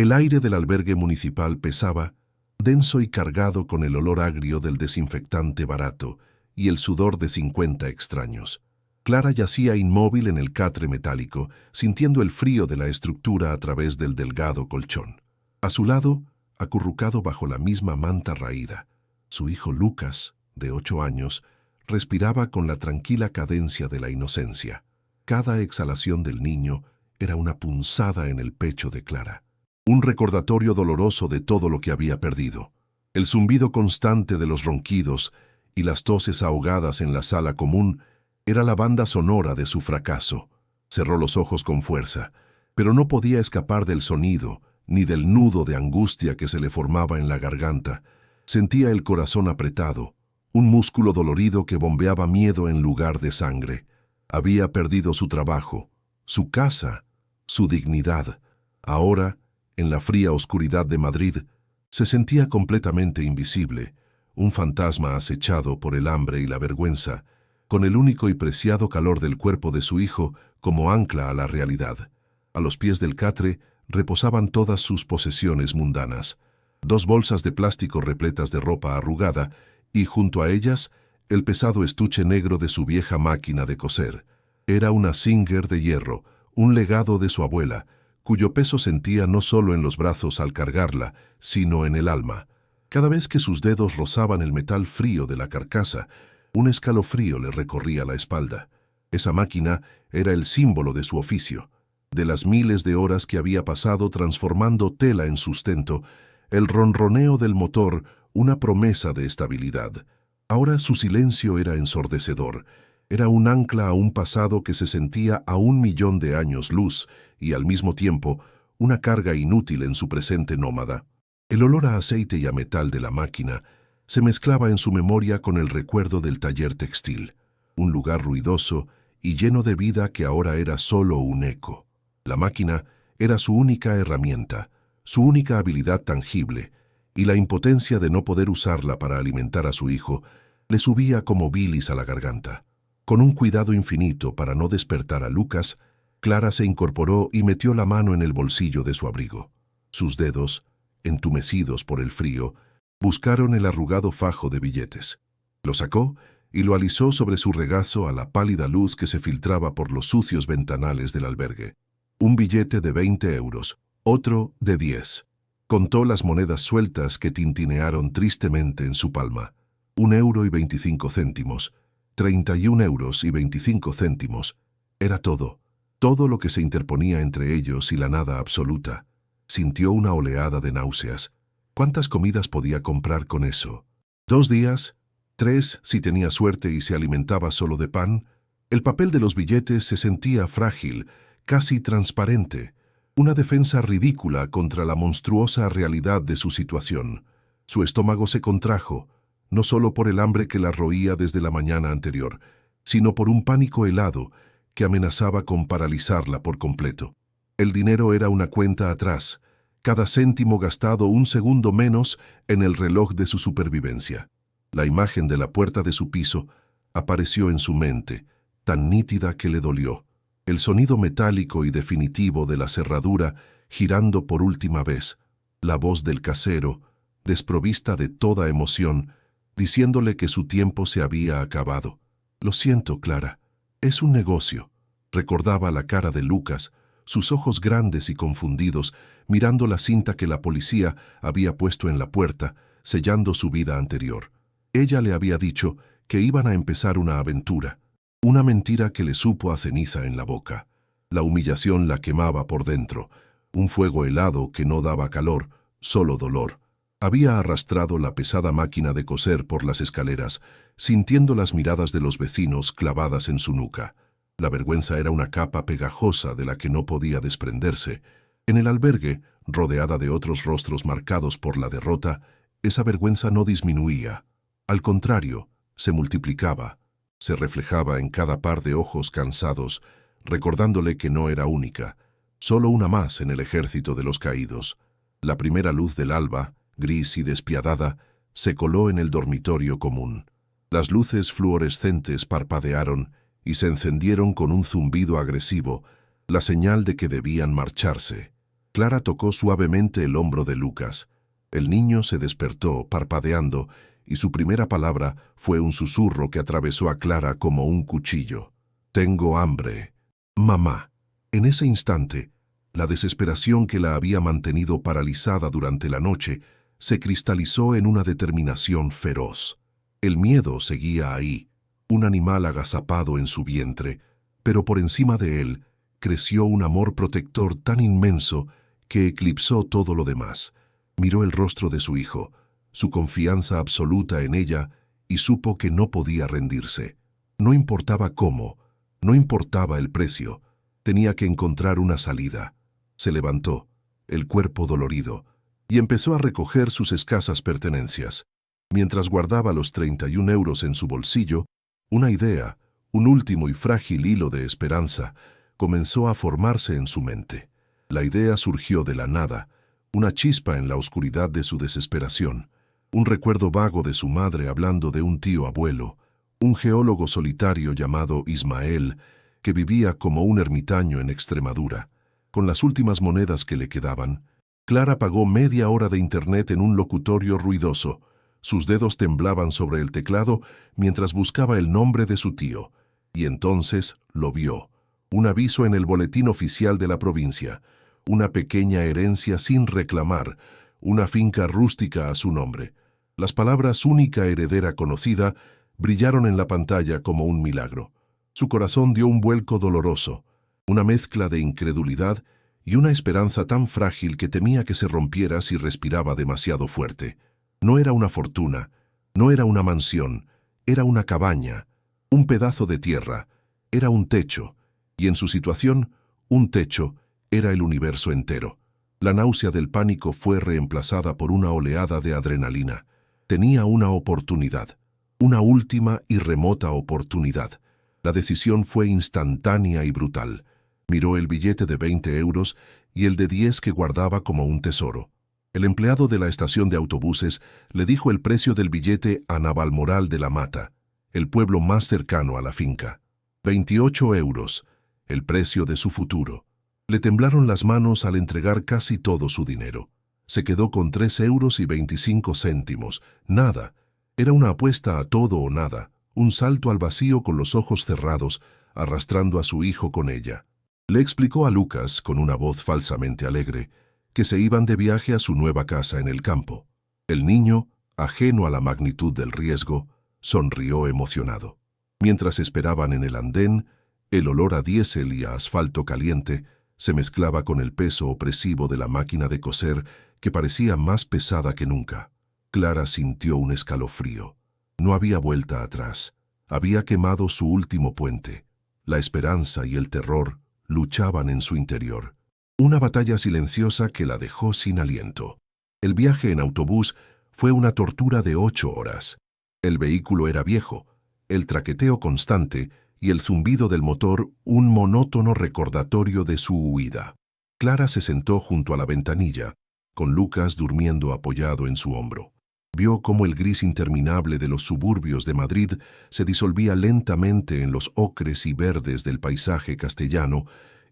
El aire del albergue municipal pesaba, denso y cargado con el olor agrio del desinfectante barato y el sudor de 50 extraños. Clara yacía inmóvil en el catre metálico, sintiendo el frío de la estructura a través del delgado colchón. A su lado, acurrucado bajo la misma manta raída, su hijo Lucas, de 8 años, respiraba con la tranquila cadencia de la inocencia. Cada exhalación del niño era una punzada en el pecho de Clara, un recordatorio doloroso de todo lo que había perdido. El zumbido constante de los ronquidos y las toses ahogadas en la sala común era la banda sonora de su fracaso. Cerró los ojos con fuerza, pero no podía escapar del sonido ni del nudo de angustia que se le formaba en la garganta. Sentía el corazón apretado, un músculo dolorido que bombeaba miedo en lugar de sangre. Había perdido su trabajo, su casa, su dignidad. Ahora, en la fría oscuridad de Madrid, se sentía completamente invisible, un fantasma acechado por el hambre y la vergüenza, con el único y preciado calor del cuerpo de su hijo como ancla a la realidad. A los pies del catre reposaban todas sus posesiones mundanas, 2 bolsas de plástico repletas de ropa arrugada y, junto a ellas, el pesado estuche negro de su vieja máquina de coser. Era una Singer de hierro, un legado de su abuela, cuyo peso sentía no solo en los brazos al cargarla, sino en el alma. Cada vez que sus dedos rozaban el metal frío de la carcasa, un escalofrío le recorría la espalda. Esa máquina era el símbolo de su oficio, de las miles de horas que había pasado transformando tela en sustento, el ronroneo del motor, una promesa de estabilidad. Ahora su silencio era ensordecedor. Era un ancla a un pasado que se sentía a 1.000.000 de años luz y, al mismo tiempo, una carga inútil en su presente nómada. El olor a aceite y a metal de la máquina se mezclaba en su memoria con el recuerdo del taller textil, un lugar ruidoso y lleno de vida que ahora era solo un eco. La máquina era su única herramienta, su única habilidad tangible, y la impotencia de no poder usarla para alimentar a su hijo le subía como bilis a la garganta. Con un cuidado infinito para no despertar a Lucas, Clara se incorporó y metió la mano en el bolsillo de su abrigo. Sus dedos, entumecidos por el frío, buscaron el arrugado fajo de billetes. Lo sacó y lo alisó sobre su regazo a la pálida luz que se filtraba por los sucios ventanales del albergue. Un billete de 20 euros, otro de 10. Contó las monedas sueltas que tintinearon tristemente en su palma. 1,25 €, 31,25 €. Era todo, todo lo que se interponía entre ellos y la nada absoluta. Sintió una oleada de náuseas. ¿Cuántas comidas podía comprar con eso? 2 días, 3 si tenía suerte y se alimentaba solo de pan. El papel de los billetes se sentía frágil, casi transparente, una defensa ridícula contra la monstruosa realidad de su situación. Su estómago se contrajo, no solo por el hambre que la roía desde la mañana anterior, sino por un pánico helado que amenazaba con paralizarla por completo. El dinero era una cuenta atrás, cada céntimo gastado un segundo menos en el reloj de su supervivencia. La imagen de la puerta de su piso apareció en su mente, tan nítida que le dolió. El sonido metálico y definitivo de la cerradura girando por última vez, la voz del casero, desprovista de toda emoción, diciéndole que su tiempo se había acabado. «Lo siento, Clara, es un negocio», recordaba la cara de Lucas, sus ojos grandes y confundidos, mirando la cinta que la policía había puesto en la puerta, sellando su vida anterior. Ella le había dicho que iban a empezar una aventura, una mentira que le supo a ceniza en la boca. La humillación la quemaba por dentro, un fuego helado que no daba calor, solo dolor. Había arrastrado la pesada máquina de coser por las escaleras, sintiendo las miradas de los vecinos clavadas en su nuca. La vergüenza era una capa pegajosa de la que no podía desprenderse. En el albergue, rodeada de otros rostros marcados por la derrota, esa vergüenza no disminuía. Al contrario, se multiplicaba. Se reflejaba en cada par de ojos cansados, recordándole que no era única, solo una más en el ejército de los caídos. La primera luz del alba, gris y despiadada, se coló en el dormitorio común. Las luces fluorescentes parpadearon y se encendieron con un zumbido agresivo, la señal de que debían marcharse. Clara tocó suavemente el hombro de Lucas. El niño se despertó, parpadeando, y su primera palabra fue un susurro que atravesó a Clara como un cuchillo. «Tengo hambre. Mamá». En ese instante, la desesperación que la había mantenido paralizada durante la noche se cristalizó en una determinación feroz. El miedo seguía ahí, un animal agazapado en su vientre, pero por encima de él creció un amor protector tan inmenso que eclipsó todo lo demás. Miró el rostro de su hijo, su confianza absoluta en ella, y supo que no podía rendirse. No importaba cómo, no importaba el precio, tenía que encontrar una salida. Se levantó, el cuerpo dolorido, y empezó a recoger sus escasas pertenencias. Mientras guardaba los 31 euros en su bolsillo, una idea, un último y frágil hilo de esperanza, comenzó a formarse en su mente. La idea surgió de la nada, una chispa en la oscuridad de su desesperación, un recuerdo vago de su madre hablando de un tío abuelo, un geólogo solitario llamado Ismael, que vivía como un ermitaño en Extremadura. Con las últimas monedas que le quedaban, Clara pagó media hora de internet en un locutorio ruidoso. Sus dedos temblaban sobre el teclado mientras buscaba el nombre de su tío, y entonces lo vio. Un aviso en el boletín oficial de la provincia, una pequeña herencia sin reclamar, una finca rústica a su nombre. Las palabras «única heredera conocida» brillaron en la pantalla como un milagro. Su corazón dio un vuelco doloroso, una mezcla de incredulidad y una esperanza tan frágil que temía que se rompiera si respiraba demasiado fuerte. No era una fortuna, no era una mansión, era una cabaña, un pedazo de tierra, era un techo, y en su situación, un techo era el universo entero. La náusea del pánico fue reemplazada por una oleada de adrenalina. Tenía una oportunidad, una última y remota oportunidad. La decisión fue instantánea y brutal. Miró el billete de 20 euros y el de 10 que guardaba como un tesoro. El empleado de la estación de autobuses le dijo el precio del billete a Navalmoral de la Mata, el pueblo más cercano a la finca. 28 euros, el precio de su futuro. Le temblaron las manos al entregar casi todo su dinero. Se quedó con 3 euros y 25 céntimos. Nada. Era una apuesta a todo o nada, un salto al vacío con los ojos cerrados, arrastrando a su hijo con ella. Le explicó a Lucas, con una voz falsamente alegre, que se iban de viaje a su nueva casa en el campo. El niño, ajeno a la magnitud del riesgo, sonrió emocionado. Mientras esperaban en el andén, el olor a diésel y a asfalto caliente se mezclaba con el peso opresivo de la máquina de coser que parecía más pesada que nunca. Clara sintió un escalofrío. No había vuelta atrás. Había quemado su último puente. La esperanza y el terror luchaban en su interior. Una batalla silenciosa que la dejó sin aliento. El viaje en autobús fue una tortura de 8 horas. El vehículo era viejo, el traqueteo constante y el zumbido del motor un monótono recordatorio de su huida. Clara se sentó junto a la ventanilla, con Lucas durmiendo apoyado en su hombro. Vio cómo el gris interminable de los suburbios de Madrid se disolvía lentamente en los ocres y verdes del paisaje castellano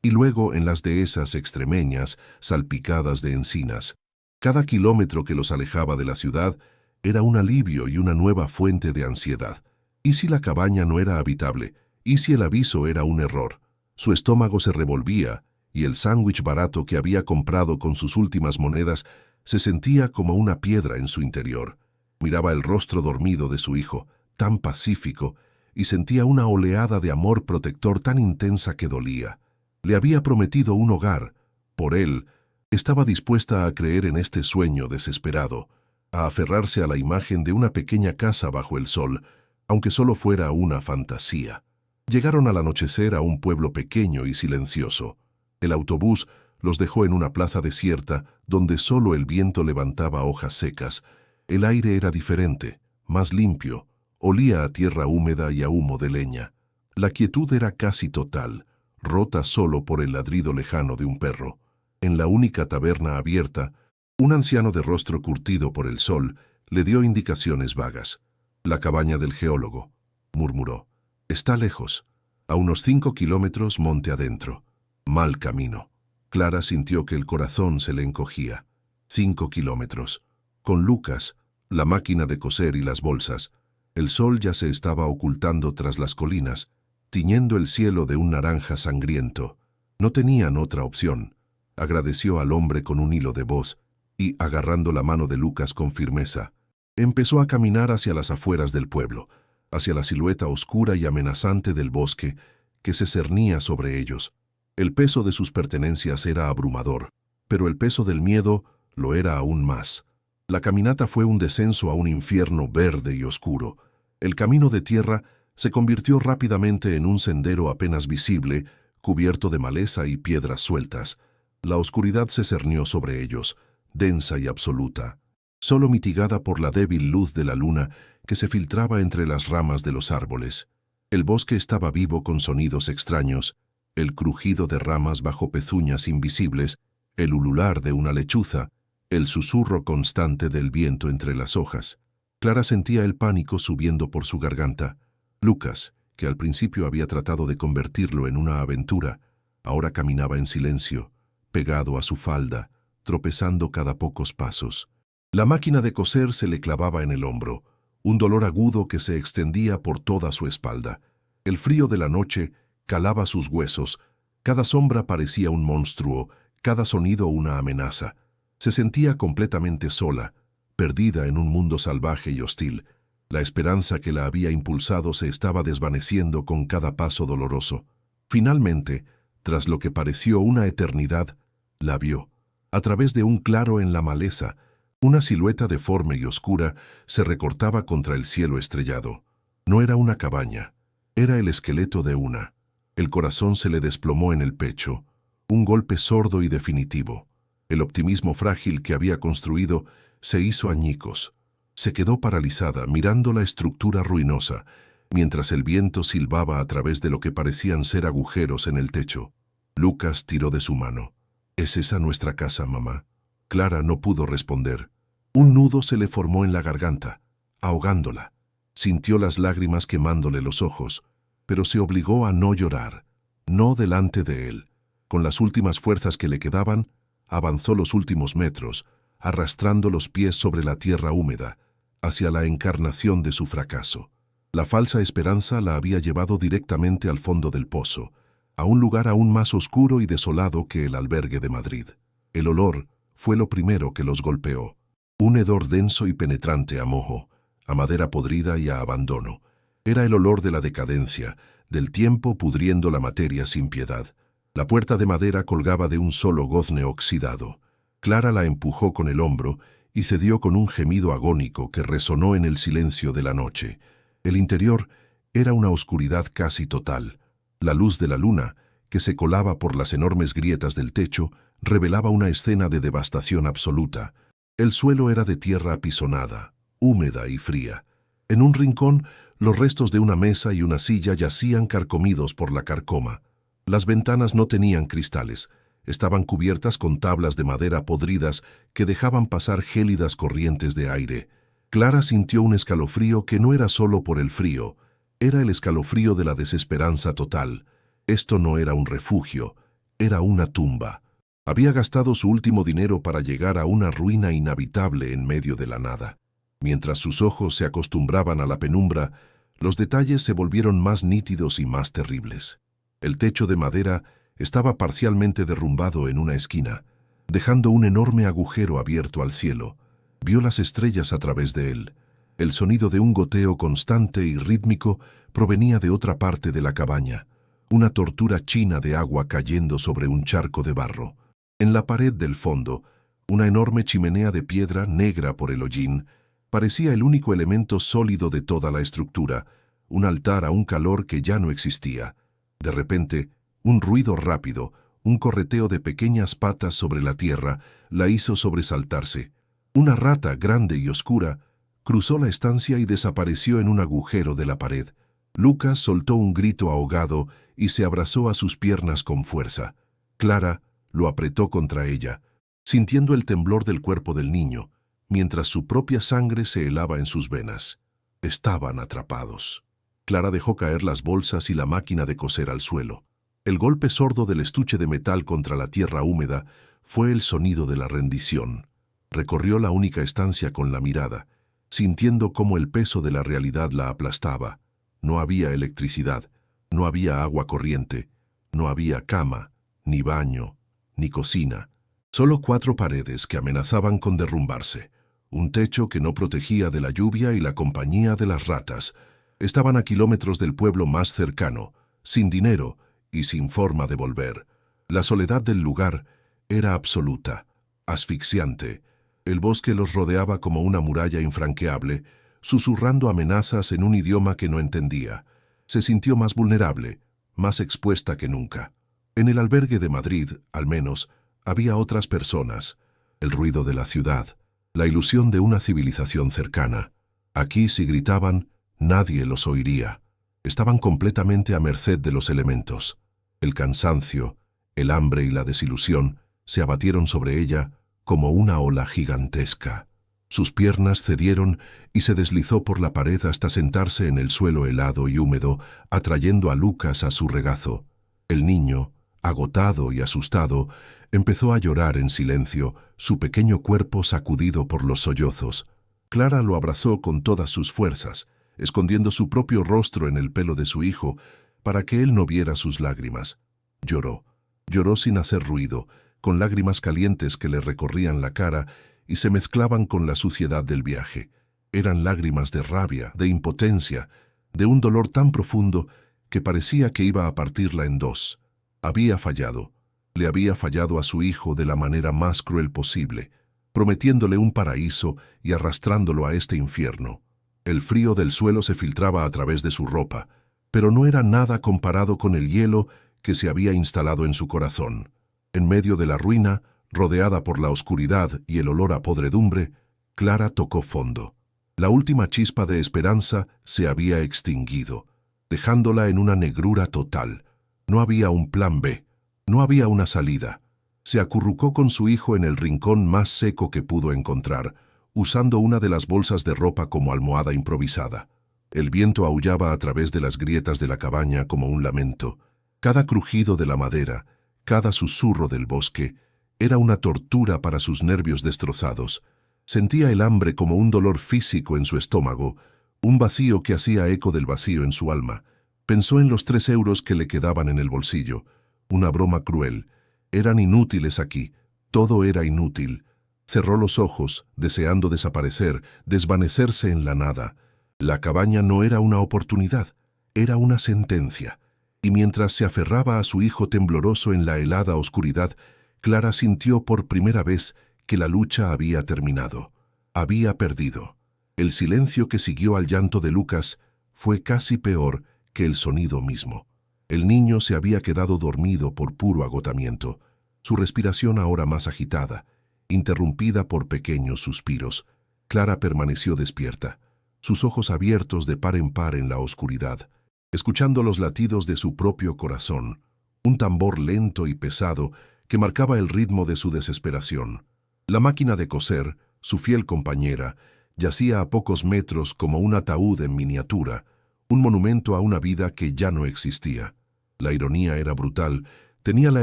y luego en las dehesas extremeñas salpicadas de encinas. Cada kilómetro que los alejaba de la ciudad era un alivio y una nueva fuente de ansiedad. ¿Y si la cabaña no era habitable? ¿Y si el aviso era un error? Su estómago se revolvía y el sándwich barato que había comprado con sus últimas monedas se sentía como una piedra en su interior. Miraba el rostro dormido de su hijo, tan pacífico, y sentía una oleada de amor protector tan intensa que dolía. Le había prometido un hogar. Por él, estaba dispuesta a creer en este sueño desesperado, a aferrarse a la imagen de una pequeña casa bajo el sol, aunque solo fuera una fantasía. Llegaron al anochecer a un pueblo pequeño y silencioso. El autobús los dejó en una plaza desierta donde solo el viento levantaba hojas secas. El aire era diferente, más limpio, olía a tierra húmeda y a humo de leña. La quietud era casi total, rota solo por el ladrido lejano de un perro. En la única taberna abierta, un anciano de rostro curtido por el sol le dio indicaciones vagas. «La cabaña del geólogo», murmuró. «Está lejos, a unos 5 kilómetros monte adentro. Mal camino». Clara sintió que el corazón se le encogía. 5 kilómetros. Con Lucas, la máquina de coser y las bolsas, el sol ya se estaba ocultando tras las colinas, tiñendo el cielo de un naranja sangriento. No tenían otra opción. Agradeció al hombre con un hilo de voz y, agarrando la mano de Lucas con firmeza, empezó a caminar hacia las afueras del pueblo, hacia la silueta oscura y amenazante del bosque que se cernía sobre ellos. El peso de sus pertenencias era abrumador, pero el peso del miedo lo era aún más. La caminata fue un descenso a un infierno verde y oscuro. El camino de tierra se convirtió rápidamente en un sendero apenas visible, cubierto de maleza y piedras sueltas. La oscuridad se cernió sobre ellos, densa y absoluta, solo mitigada por la débil luz de la luna que se filtraba entre las ramas de los árboles. El bosque estaba vivo con sonidos extraños, el crujido de ramas bajo pezuñas invisibles, el ulular de una lechuza, el susurro constante del viento entre las hojas. Clara sentía el pánico subiendo por su garganta. Lucas, que al principio había tratado de convertirlo en una aventura, ahora caminaba en silencio, pegado a su falda, tropezando cada pocos pasos. La máquina de coser se le clavaba en el hombro, un dolor agudo que se extendía por toda su espalda. El frío de la noche calaba sus huesos, cada sombra parecía un monstruo, cada sonido una amenaza. Se sentía completamente sola, perdida en un mundo salvaje y hostil. La esperanza que la había impulsado se estaba desvaneciendo con cada paso doloroso. Finalmente, tras lo que pareció una eternidad, la vio. A través de un claro en la maleza, una silueta deforme y oscura se recortaba contra el cielo estrellado. No era una cabaña, era el esqueleto de una. El corazón se le desplomó en el pecho, un golpe sordo y definitivo. El optimismo frágil que había construido se hizo añicos. Se quedó paralizada mirando la estructura ruinosa, mientras el viento silbaba a través de lo que parecían ser agujeros en el techo. Lucas tiró de su mano. «¿Es esa nuestra casa, mamá?» Clara no pudo responder. Un nudo se le formó en la garganta, ahogándola. Sintió las lágrimas quemándole los ojos, pero se obligó a no llorar, no delante de él. Con las últimas fuerzas que le quedaban, avanzó los últimos metros, arrastrando los pies sobre la tierra húmeda, hacia la encarnación de su fracaso. La falsa esperanza la había llevado directamente al fondo del pozo, a un lugar aún más oscuro y desolado que el albergue de Madrid. El olor fue lo primero que los golpeó. Un hedor denso y penetrante a moho, a madera podrida y a abandono. Era el olor de la decadencia, del tiempo pudriendo la materia sin piedad. La puerta de madera colgaba de un solo gozne oxidado. Clara la empujó con el hombro y cedió con un gemido agónico que resonó en el silencio de la noche. El interior era una oscuridad casi total. La luz de la luna, que se colaba por las enormes grietas del techo, revelaba una escena de devastación absoluta. El suelo era de tierra apisonada, húmeda y fría. En un rincón, los restos de una mesa y una silla yacían carcomidos por la carcoma. Las ventanas no tenían cristales, estaban cubiertas con tablas de madera podridas que dejaban pasar gélidas corrientes de aire. Clara sintió un escalofrío que no era solo por el frío, era el escalofrío de la desesperanza total. Esto no era un refugio, era una tumba. Había gastado su último dinero para llegar a una ruina inhabitable en medio de la nada. Mientras sus ojos se acostumbraban a la penumbra, los detalles se volvieron más nítidos y más terribles. El techo de madera estaba parcialmente derrumbado en una esquina, dejando un enorme agujero abierto al cielo. Vio las estrellas a través de él. El sonido de un goteo constante y rítmico provenía de otra parte de la cabaña, una tortura china de agua cayendo sobre un charco de barro. En la pared del fondo, una enorme chimenea de piedra negra por el hollín parecía el único elemento sólido de toda la estructura, un altar a un calor que ya no existía. De repente, un ruido rápido, un correteo de pequeñas patas sobre la tierra, la hizo sobresaltarse. Una rata grande y oscura cruzó la estancia y desapareció en un agujero de la pared. Lucas soltó un grito ahogado y se abrazó a sus piernas con fuerza. Clara lo apretó contra ella, sintiendo el temblor del cuerpo del niño, mientras su propia sangre se helaba en sus venas. Estaban atrapados. Clara dejó caer las bolsas y la máquina de coser al suelo. El golpe sordo del estuche de metal contra la tierra húmeda fue el sonido de la rendición. Recorrió la única estancia con la mirada, sintiendo cómo el peso de la realidad la aplastaba. No había electricidad, no había agua corriente, no había cama, ni baño, ni cocina. Solo 4 paredes que amenazaban con derrumbarse. Un techo que no protegía de la lluvia y la compañía de las ratas. Estaban a kilómetros del pueblo más cercano, sin dinero y sin forma de volver. La soledad del lugar era absoluta, asfixiante. El bosque los rodeaba como una muralla infranqueable, susurrando amenazas en un idioma que no entendía. Se sintió más vulnerable, más expuesta que nunca. En el albergue de Madrid, al menos, había otras personas. El ruido de la ciudad, la ilusión de una civilización cercana. Aquí, si gritaban, nadie los oiría. Estaban completamente a merced de los elementos. El cansancio, el hambre y la desilusión se abatieron sobre ella como una ola gigantesca. Sus piernas cedieron y se deslizó por la pared hasta sentarse en el suelo helado y húmedo, atrayendo a Lucas a su regazo. El niño, agotado y asustado, empezó a llorar en silencio, su pequeño cuerpo sacudido por los sollozos. Clara lo abrazó con todas sus fuerzas, escondiendo su propio rostro en el pelo de su hijo, para que él no viera sus lágrimas. Lloró. Lloró sin hacer ruido, con lágrimas calientes que le recorrían la cara y se mezclaban con la suciedad del viaje. Eran lágrimas de rabia, de impotencia, de un dolor tan profundo que parecía que iba a partirla en dos. Había fallado. Le había fallado a su hijo de la manera más cruel posible, prometiéndole un paraíso y arrastrándolo a este infierno. El frío del suelo se filtraba a través de su ropa, pero no era nada comparado con el hielo que se había instalado en su corazón. En medio de la ruina, rodeada por la oscuridad y el olor a podredumbre, Clara tocó fondo. La última chispa de esperanza se había extinguido, dejándola en una negrura total. No había un plan B, no había una salida. Se acurrucó con su hijo en el rincón más seco que pudo encontrar, usando una de las bolsas de ropa como almohada improvisada. El viento aullaba a través de las grietas de la cabaña como un lamento. Cada crujido de la madera, cada susurro del bosque, era una tortura para sus nervios destrozados. Sentía el hambre como un dolor físico en su estómago, un vacío que hacía eco del vacío en su alma. Pensó en los 3 euros que le quedaban en el bolsillo. Una broma cruel. Eran inútiles aquí. Todo era inútil. Cerró los ojos, deseando desaparecer, desvanecerse en la nada. La cabaña no era una oportunidad, era una sentencia. Y mientras se aferraba a su hijo tembloroso en la helada oscuridad, Clara sintió por primera vez que la lucha había terminado. Había perdido. El silencio que siguió al llanto de Lucas fue casi peor que el sonido mismo. El niño se había quedado dormido por puro agotamiento, su respiración ahora más agitada, interrumpida por pequeños suspiros. Clara permaneció despierta, sus ojos abiertos de par en par en la oscuridad, escuchando los latidos de su propio corazón, un tambor lento y pesado que marcaba el ritmo de su desesperación. La máquina de coser, su fiel compañera, yacía a pocos metros como un ataúd en miniatura, un monumento a una vida que ya no existía. La ironía era brutal, tenía la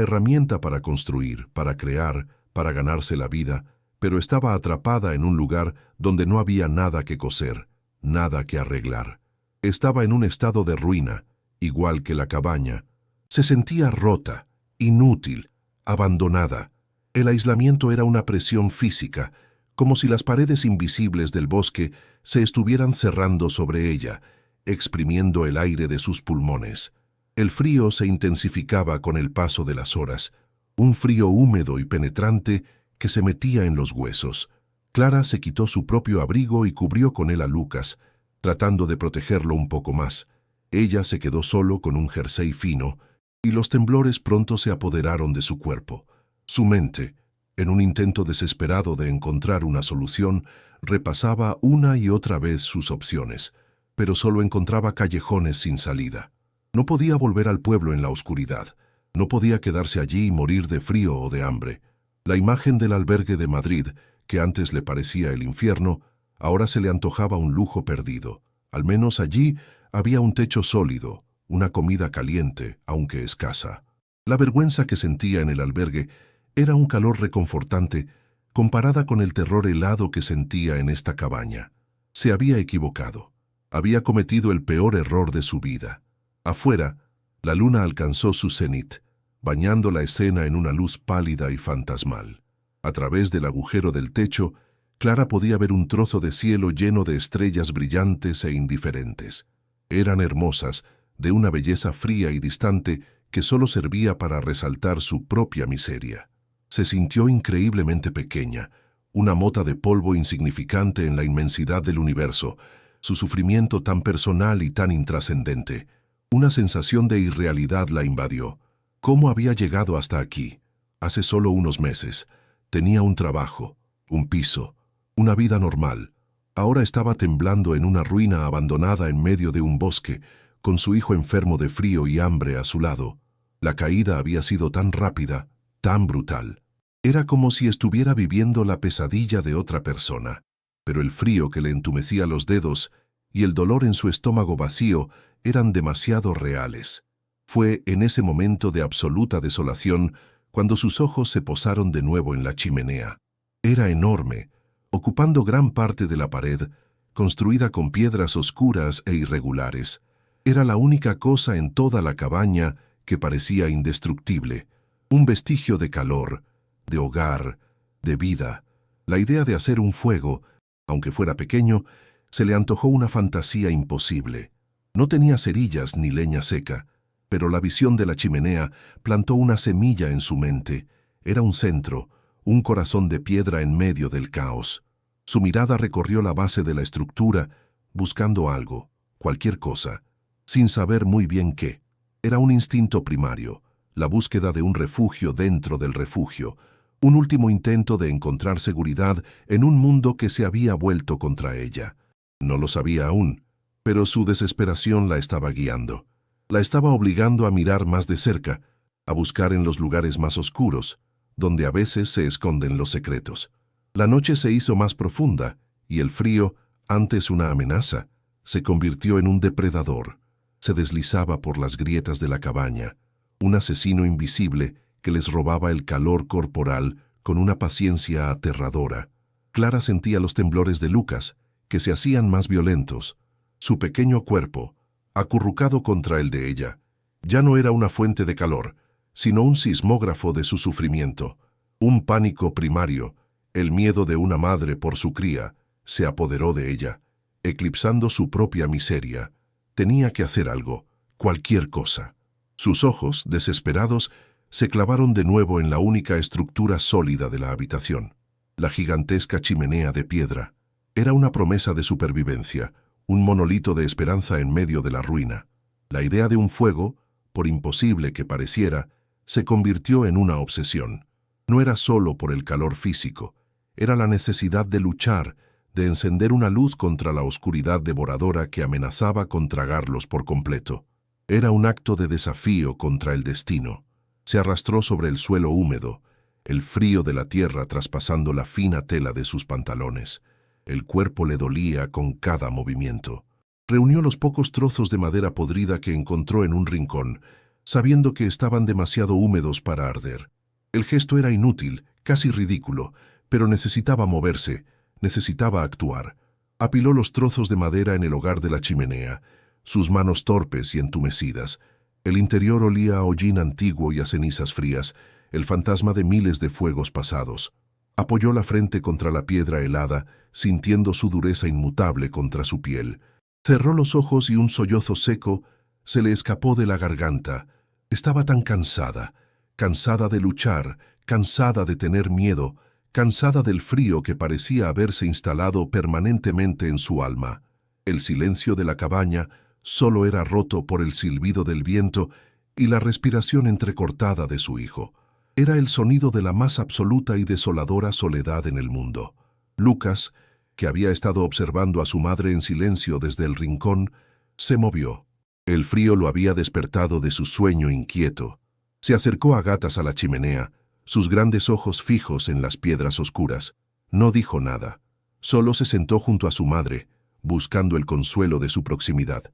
herramienta para construir, para crear, para ganarse la vida, pero estaba atrapada en un lugar donde no había nada que coser, nada que arreglar. Estaba en un estado de ruina, igual que la cabaña. Se sentía rota, inútil, abandonada. El aislamiento era una presión física, como si las paredes invisibles del bosque se estuvieran cerrando sobre ella, exprimiendo el aire de sus pulmones. El frío se intensificaba con el paso de las horas, un frío húmedo y penetrante que se metía en los huesos. Clara se quitó su propio abrigo y cubrió con él a Lucas, tratando de protegerlo un poco más. Ella se quedó solo con un jersey fino, y los temblores pronto se apoderaron de su cuerpo. Su mente, en un intento desesperado de encontrar una solución, repasaba una y otra vez sus opciones, pero solo encontraba callejones sin salida. No podía volver al pueblo en la oscuridad. No podía quedarse allí y morir de frío o de hambre. La imagen del albergue de Madrid, que antes le parecía el infierno, ahora se le antojaba un lujo perdido. Al menos allí había un techo sólido, una comida caliente, aunque escasa. La vergüenza que sentía en el albergue era un calor reconfortante comparada con el terror helado que sentía en esta cabaña. Se había equivocado. Había cometido el peor error de su vida. Afuera, la luna alcanzó su cenit, bañando la escena en una luz pálida y fantasmal. A través del agujero del techo, Clara podía ver un trozo de cielo lleno de estrellas brillantes e indiferentes. Eran hermosas, de una belleza fría y distante que solo servía para resaltar su propia miseria. Se sintió increíblemente pequeña, una mota de polvo insignificante en la inmensidad del universo, su sufrimiento tan personal y tan intrascendente. Una sensación de irrealidad la invadió. ¿Cómo había llegado hasta aquí? Hace solo unos meses. Tenía un trabajo, un piso, una vida normal. Ahora estaba temblando en una ruina abandonada en medio de un bosque, con su hijo enfermo de frío y hambre a su lado. La caída había sido tan rápida, tan brutal. Era como si estuviera viviendo la pesadilla de otra persona, pero el frío que le entumecía los dedos y el dolor en su estómago vacío eran demasiado reales. Fue en ese momento de absoluta desolación cuando sus ojos se posaron de nuevo en la chimenea. Era enorme, ocupando gran parte de la pared, construida con piedras oscuras e irregulares. Era la única cosa en toda la cabaña que parecía indestructible, un vestigio de calor, de hogar, de vida. La idea de hacer un fuego, aunque fuera pequeño, se le antojó una fantasía imposible. No tenía cerillas ni leña seca, pero la visión de la chimenea plantó una semilla en su mente. Era un centro, un corazón de piedra en medio del caos. Su mirada recorrió la base de la estructura, buscando algo, cualquier cosa, sin saber muy bien qué. Era un instinto primario, la búsqueda de un refugio dentro del refugio, un último intento de encontrar seguridad en un mundo que se había vuelto contra ella. No lo sabía aún, pero su desesperación la estaba guiando. La estaba obligando a mirar más de cerca, a buscar en los lugares más oscuros, donde a veces se esconden los secretos. La noche se hizo más profunda, y el frío, antes una amenaza, se convirtió en un depredador. Se deslizaba por las grietas de la cabaña, un asesino invisible que les robaba el calor corporal con una paciencia aterradora. Clara sentía los temblores de Lucas, que se hacían más violentos. Su pequeño cuerpo, acurrucado contra el de ella, ya no era una fuente de calor, sino un sismógrafo de su sufrimiento. Un pánico primario, el miedo de una madre por su cría, se apoderó de ella, eclipsando su propia miseria. Tenía que hacer algo, cualquier cosa. Sus ojos, desesperados, se clavaron de nuevo en la única estructura sólida de la habitación, la gigantesca chimenea de piedra. Era una promesa de supervivencia, un monolito de esperanza en medio de la ruina. La idea de un fuego, por imposible que pareciera, se convirtió en una obsesión. No era solo por el calor físico, era la necesidad de luchar, de encender una luz contra la oscuridad devoradora que amenazaba con tragarlos por completo. Era un acto de desafío contra el destino. Se arrastró sobre el suelo húmedo, el frío de la tierra traspasando la fina tela de sus pantalones. El cuerpo le dolía con cada movimiento. Reunió los pocos trozos de madera podrida que encontró en un rincón, sabiendo que estaban demasiado húmedos para arder. El gesto era inútil, casi ridículo, pero necesitaba moverse, necesitaba actuar. Apiló los trozos de madera en el hogar de la chimenea, sus manos torpes y entumecidas. El interior olía a hollín antiguo y a cenizas frías, el fantasma de miles de fuegos pasados. Apoyó la frente contra la piedra helada, sintiendo su dureza inmutable contra su piel. Cerró los ojos y un sollozo seco se le escapó de la garganta. Estaba tan cansada, cansada de luchar, cansada de tener miedo, cansada del frío que parecía haberse instalado permanentemente en su alma. El silencio de la cabaña solo era roto por el silbido del viento y la respiración entrecortada de su hijo. Era el sonido de la más absoluta y desoladora soledad en el mundo. Lucas, que había estado observando a su madre en silencio desde el rincón, se movió. El frío lo había despertado de su sueño inquieto. Se acercó a gatas a la chimenea, sus grandes ojos fijos en las piedras oscuras. No dijo nada. Solo se sentó junto a su madre, buscando el consuelo de su proximidad.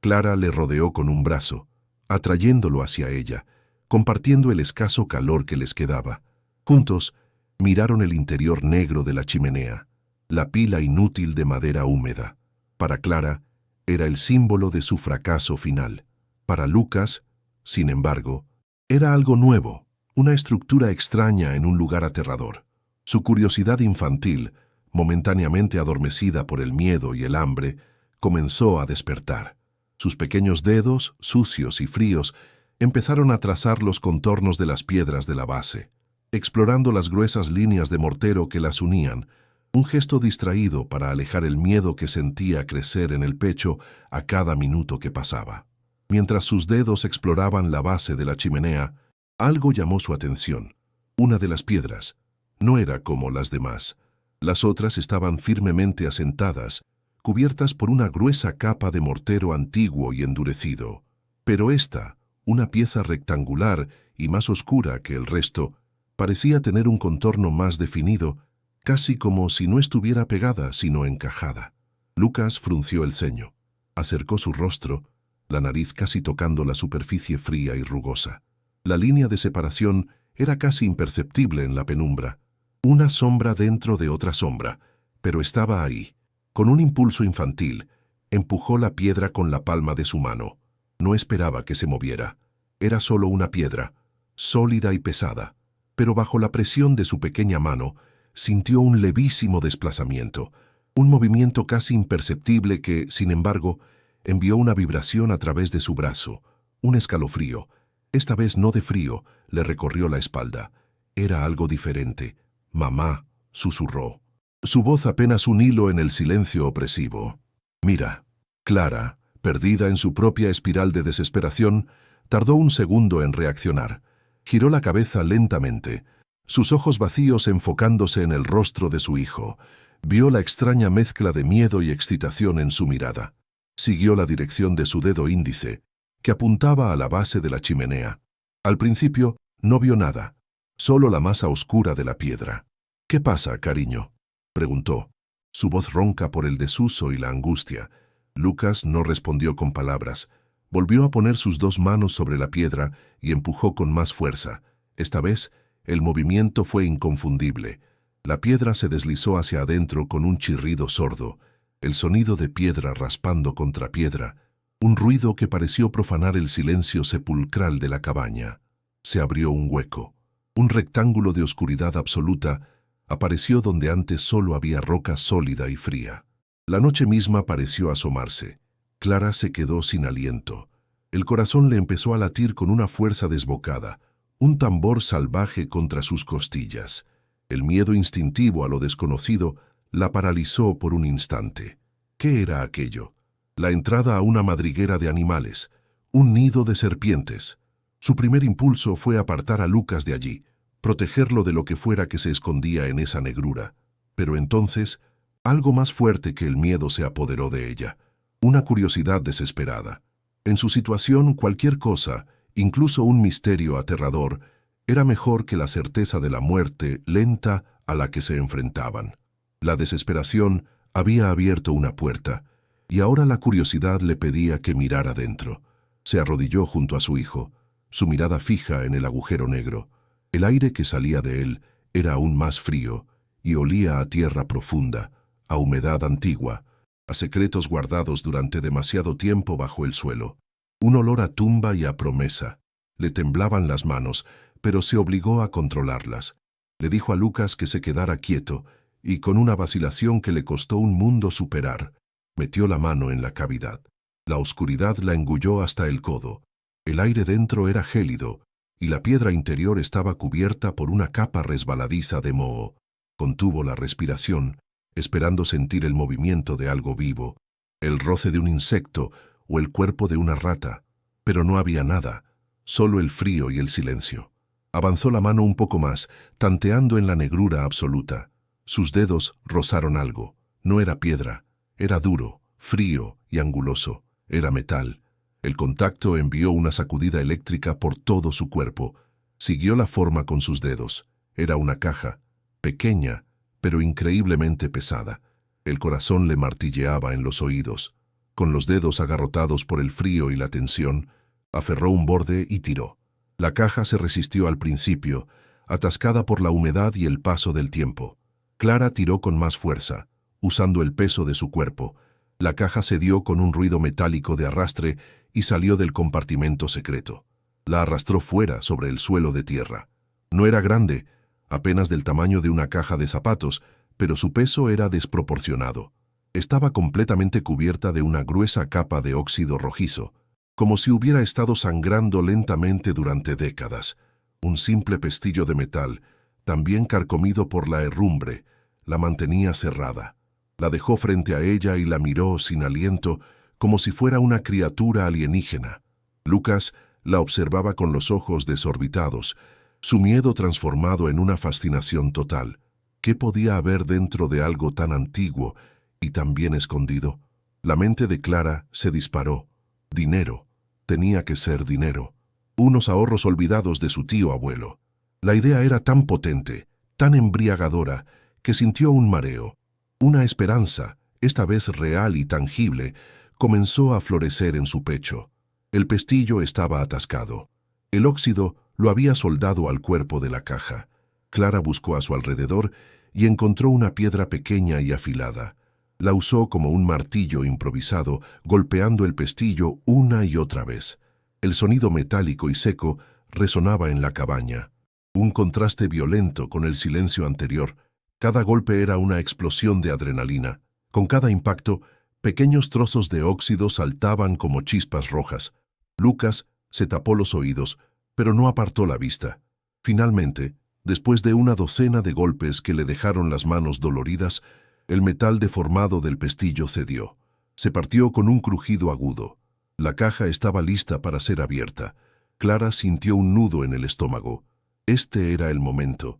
Clara le rodeó con un brazo, atrayéndolo hacia ella, compartiendo el escaso calor que les quedaba. Juntos, miraron el interior negro de la chimenea, la pila inútil de madera húmeda. Para Clara, era el símbolo de su fracaso final. Para Lucas, sin embargo, era algo nuevo, una estructura extraña en un lugar aterrador. Su curiosidad infantil, momentáneamente adormecida por el miedo y el hambre, comenzó a despertar. Sus pequeños dedos, sucios y fríos, empezaron a trazar los contornos de las piedras de la base, explorando las gruesas líneas de mortero que las unían, un gesto distraído para alejar el miedo que sentía crecer en el pecho a cada minuto que pasaba. Mientras sus dedos exploraban la base de la chimenea, algo llamó su atención. Una de las piedras no era como las demás. Las otras estaban firmemente asentadas, cubiertas por una gruesa capa de mortero antiguo y endurecido. Pero esta, una pieza rectangular y más oscura que el resto, parecía tener un contorno más definido, casi como si no estuviera pegada, sino encajada. Lucas frunció el ceño. Acercó su rostro, la nariz casi tocando la superficie fría y rugosa. La línea de separación era casi imperceptible en la penumbra. Una sombra dentro de otra sombra, pero estaba ahí. Con un impulso infantil, empujó la piedra con la palma de su mano. No esperaba que se moviera. Era solo una piedra, sólida y pesada, pero bajo la presión de su pequeña mano, sintió un levísimo desplazamiento, un movimiento casi imperceptible que, sin embargo, envió una vibración a través de su brazo. Un escalofrío, esta vez no de frío, le recorrió la espalda. Era algo diferente. «Mamá», susurró. Su voz apenas un hilo en el silencio opresivo. «Mira». Clara, perdida en su propia espiral de desesperación, tardó un segundo en reaccionar. Giró la cabeza lentamente, sus ojos vacíos enfocándose en el rostro de su hijo. Vio la extraña mezcla de miedo y excitación en su mirada. Siguió la dirección de su dedo índice, que apuntaba a la base de la chimenea. Al principio no vio nada, solo la masa oscura de la piedra. «¿Qué pasa, cariño?», preguntó, su voz ronca por el desuso y la angustia. Lucas no respondió con palabras. Volvió a poner sus dos manos sobre la piedra y empujó con más fuerza. Esta vez, el movimiento fue inconfundible. La piedra se deslizó hacia adentro con un chirrido sordo, el sonido de piedra raspando contra piedra, un ruido que pareció profanar el silencio sepulcral de la cabaña. Se abrió un hueco. Un rectángulo de oscuridad absoluta apareció donde antes solo había roca sólida y fría. La noche misma pareció asomarse. Clara se quedó sin aliento. El corazón le empezó a latir con una fuerza desbocada, un tambor salvaje contra sus costillas. El miedo instintivo a lo desconocido la paralizó por un instante. ¿Qué era aquello? La entrada a una madriguera de animales, un nido de serpientes. Su primer impulso fue apartar a Lucas de allí, protegerlo de lo que fuera que se escondía en esa negrura. Pero entonces, algo más fuerte que el miedo se apoderó de ella, una curiosidad desesperada. En su situación, cualquier cosa, incluso un misterio aterrador, era mejor que la certeza de la muerte lenta a la que se enfrentaban. La desesperación había abierto una puerta, y ahora la curiosidad le pedía que mirara dentro. Se arrodilló junto a su hijo, su mirada fija en el agujero negro. El aire que salía de él era aún más frío y olía a tierra profunda, a humedad antigua, a secretos guardados durante demasiado tiempo bajo el suelo. Un olor a tumba y a promesa. Le temblaban las manos, pero se obligó a controlarlas. Le dijo a Lucas que se quedara quieto y, con una vacilación que le costó un mundo superar, metió la mano en la cavidad. La oscuridad la engulló hasta el codo. El aire dentro era gélido y la piedra interior estaba cubierta por una capa resbaladiza de moho. Contuvo la respiración, esperando sentir el movimiento de algo vivo, el roce de un insecto o el cuerpo de una rata, pero no había nada, solo el frío y el silencio. Avanzó la mano un poco más, tanteando en la negrura absoluta. Sus dedos rozaron algo. No era piedra, era duro, frío y anguloso. Era metal. El contacto envió una sacudida eléctrica por todo su cuerpo. Siguió la forma con sus dedos. Era una caja, pequeña, pero increíblemente pesada. El corazón le martilleaba en los oídos. Con los dedos agarrotados por el frío y la tensión, aferró un borde y tiró. La caja se resistió al principio, atascada por la humedad y el paso del tiempo. Clara tiró con más fuerza, usando el peso de su cuerpo. La caja cedió con un ruido metálico de arrastre y salió del compartimento secreto. La arrastró fuera sobre el suelo de tierra. No era grande, apenas del tamaño de una caja de zapatos, pero su peso era desproporcionado. Estaba completamente cubierta de una gruesa capa de óxido rojizo, como si hubiera estado sangrando lentamente durante décadas. Un simple pestillo de metal, también carcomido por la herrumbre, la mantenía cerrada. La dejó frente a ella y la miró sin aliento, como si fuera una criatura alienígena. Lucas la observaba con los ojos desorbitados, su miedo transformado en una fascinación total. ¿Qué podía haber dentro de algo tan antiguo y tan bien escondido? La mente de Clara se disparó. Dinero. Tenía que ser dinero. Unos ahorros olvidados de su tío abuelo. La idea era tan potente, tan embriagadora, que sintió un mareo. Una esperanza, esta vez real y tangible, comenzó a florecer en su pecho. El pestillo estaba atascado. El óxido lo había soldado al cuerpo de la caja. Clara buscó a su alrededor y encontró una piedra pequeña y afilada. La usó como un martillo improvisado, golpeando el pestillo una y otra vez. El sonido metálico y seco resonaba en la cabaña. Un contraste violento con el silencio anterior. Cada golpe era una explosión de adrenalina. Con cada impacto, pequeños trozos de óxido saltaban como chispas rojas. Lucas se tapó los oídos, pero no apartó la vista. Finalmente, después de una docena de golpes que le dejaron las manos doloridas, el metal deformado del pestillo cedió. Se partió con un crujido agudo. La caja estaba lista para ser abierta. Clara sintió un nudo en el estómago. Este era el momento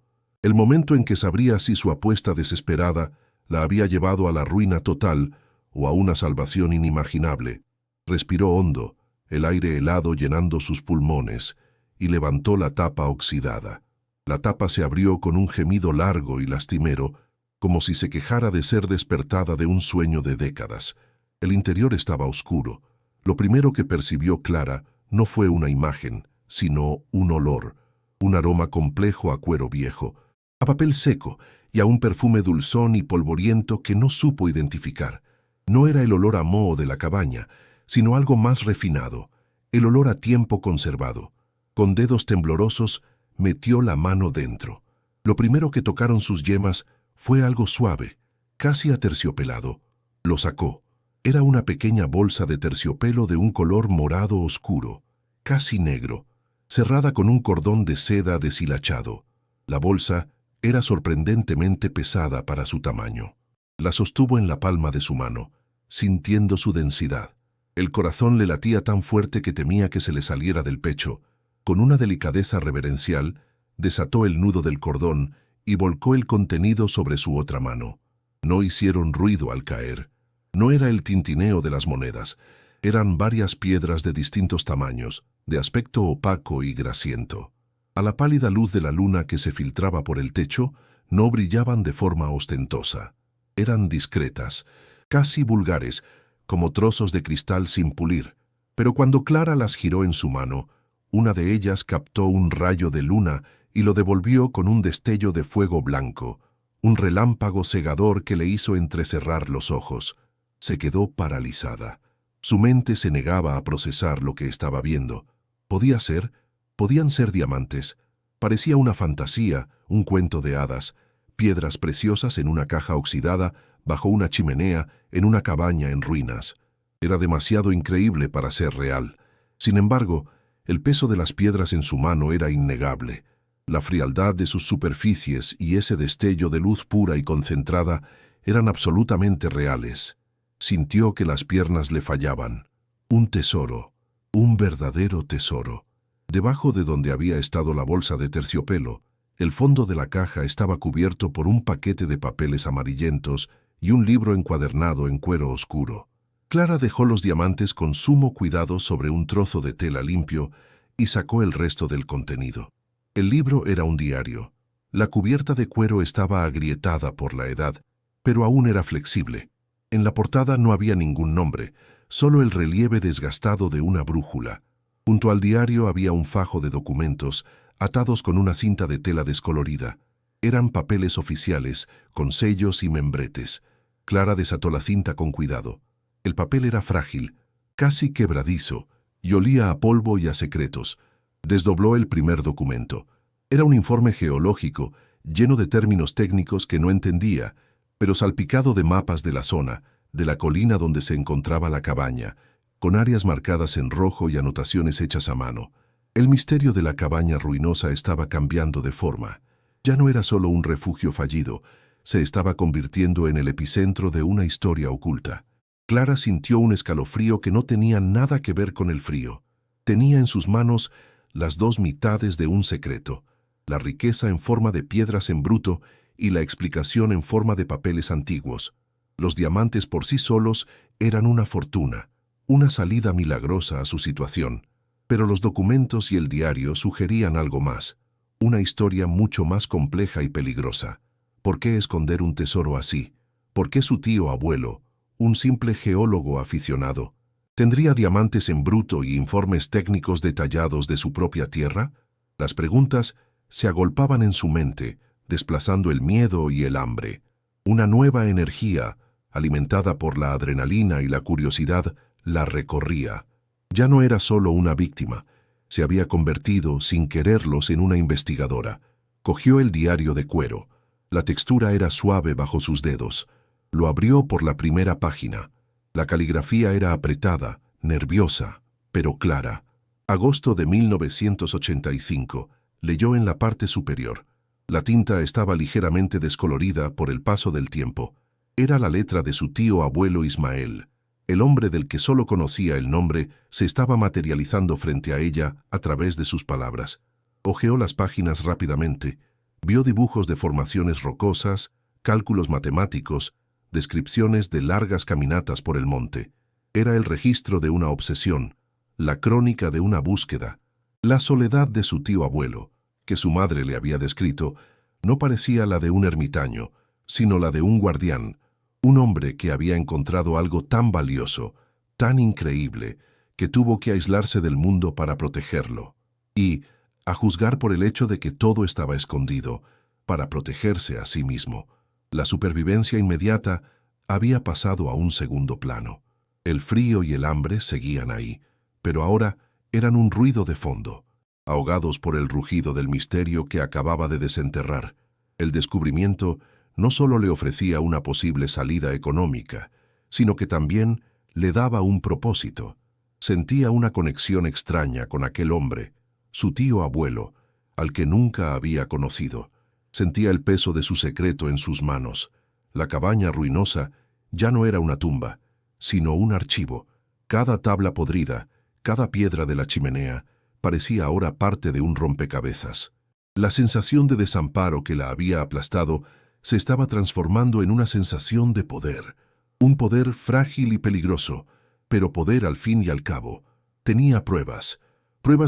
en que sabría si su apuesta desesperada la había llevado a la ruina total o a una salvación inimaginable. Respiró hondo, el aire helado llenando sus pulmones, y levantó la tapa oxidada. La tapa se abrió con un gemido largo y lastimero, como si se quejara de ser despertada de un sueño de décadas. El interior estaba oscuro. Lo primero que percibió Clara no fue una imagen, sino un olor, un aroma complejo a cuero viejo, a papel seco y a un perfume dulzón y polvoriento que no supo identificar. No era el olor a moho de la cabaña, sino algo más refinado, el olor a tiempo conservado. Con dedos temblorosos, metió la mano dentro. Lo primero que tocaron sus yemas fue algo suave, casi aterciopelado. Lo sacó. Era una pequeña bolsa de terciopelo de un color morado oscuro, casi negro, cerrada con un cordón de seda deshilachado. La bolsa era sorprendentemente pesada para su tamaño. La sostuvo en la palma de su mano, sintiendo su densidad. El corazón le latía tan fuerte que temía que se le saliera del pecho. Con una delicadeza reverencial, desató el nudo del cordón y volcó el contenido sobre su otra mano. No hicieron ruido al caer. No era el tintineo de las monedas. Eran varias piedras de distintos tamaños, de aspecto opaco y grasiento. A la pálida luz de la luna que se filtraba por el techo, no brillaban de forma ostentosa. Eran discretas, casi vulgares, como trozos de cristal sin pulir. Pero cuando Clara las giró en su mano, una de ellas captó un rayo de luna y lo devolvió con un destello de fuego blanco, un relámpago cegador que le hizo entrecerrar los ojos. Se quedó paralizada. Su mente se negaba a procesar lo que estaba viendo. Podían ser diamantes. Parecía una fantasía, un cuento de hadas, piedras preciosas en una caja oxidada, bajo una chimenea, en una cabaña en ruinas. Era demasiado increíble para ser real. Sin embargo, el peso de las piedras en su mano era innegable. La frialdad de sus superficies y ese destello de luz pura y concentrada eran absolutamente reales. Sintió que las piernas le fallaban. Un tesoro, un verdadero tesoro. Debajo de donde había estado la bolsa de terciopelo, el fondo de la caja estaba cubierto por un paquete de papeles amarillentos y un libro encuadernado en cuero oscuro. Clara dejó los diamantes con sumo cuidado sobre un trozo de tela limpio y sacó el resto del contenido. El libro era un diario. La cubierta de cuero estaba agrietada por la edad, pero aún era flexible. En la portada no había ningún nombre, solo el relieve desgastado de una brújula. Junto al diario había un fajo de documentos atados con una cinta de tela descolorida. Eran papeles oficiales, con sellos y membretes. Clara desató la cinta con cuidado. El papel era frágil, casi quebradizo, y olía a polvo y a secretos. Desdobló el primer documento. Era un informe geológico, lleno de términos técnicos que no entendía, pero salpicado de mapas de la zona, de la colina donde se encontraba la cabaña, con áreas marcadas en rojo y anotaciones hechas a mano. El misterio de la cabaña ruinosa estaba cambiando de forma. Ya no era solo un refugio fallido, se estaba convirtiendo en el epicentro de una historia oculta. Clara sintió un escalofrío que no tenía nada que ver con el frío. Tenía en sus manos las dos mitades de un secreto, la riqueza en forma de piedras en bruto y la explicación en forma de papeles antiguos. Los diamantes por sí solos eran una fortuna, una salida milagrosa a su situación. Pero los documentos y el diario sugerían algo más, una historia mucho más compleja y peligrosa. ¿Por qué esconder un tesoro así? ¿Por qué su tío abuelo, un simple geólogo aficionado, tendría diamantes en bruto y informes técnicos detallados de su propia tierra? Las preguntas se agolpaban en su mente, desplazando el miedo y el hambre. Una nueva energía, alimentada por la adrenalina y la curiosidad, la recorría. Ya no era solo una víctima, se había convertido, sin quererlos, en una investigadora. Cogió el diario de cuero. La textura era suave bajo sus dedos. Lo abrió por la primera página. La caligrafía era apretada, nerviosa, pero clara. Agosto de 1985. Leyó en la parte superior. La tinta estaba ligeramente descolorida por el paso del tiempo. Era la letra de su tío abuelo Ismael. El hombre del que solo conocía el nombre se estaba materializando frente a ella a través de sus palabras. Hojeó las páginas rápidamente. Vio dibujos de formaciones rocosas, cálculos matemáticos, descripciones de largas caminatas por el monte. Era el registro de una obsesión, la crónica de una búsqueda. La soledad de su tío abuelo, que su madre le había descrito, no parecía la de un ermitaño, sino la de un guardián, un hombre que había encontrado algo tan valioso, tan increíble, que tuvo que aislarse del mundo para protegerlo. Y, a juzgar por el hecho de que todo estaba escondido, para protegerse a sí mismo, la supervivencia inmediata había pasado a un segundo plano. El frío y el hambre seguían ahí, pero ahora eran un ruido de fondo, ahogados por el rugido del misterio que acababa de desenterrar. El descubrimiento no solo le ofrecía una posible salida económica, sino que también le daba un propósito. Sentía una conexión extraña con aquel hombre, su tío abuelo, al que nunca había conocido. Sentía el peso de su secreto en sus manos. La cabaña ruinosa ya no era una tumba, sino un archivo. Cada tabla podrida, cada piedra de la chimenea, parecía ahora parte de un rompecabezas. La sensación de desamparo que la había aplastado se estaba transformando en una sensación de poder. Un poder frágil y peligroso, pero poder al fin y al cabo. Tenía pruebas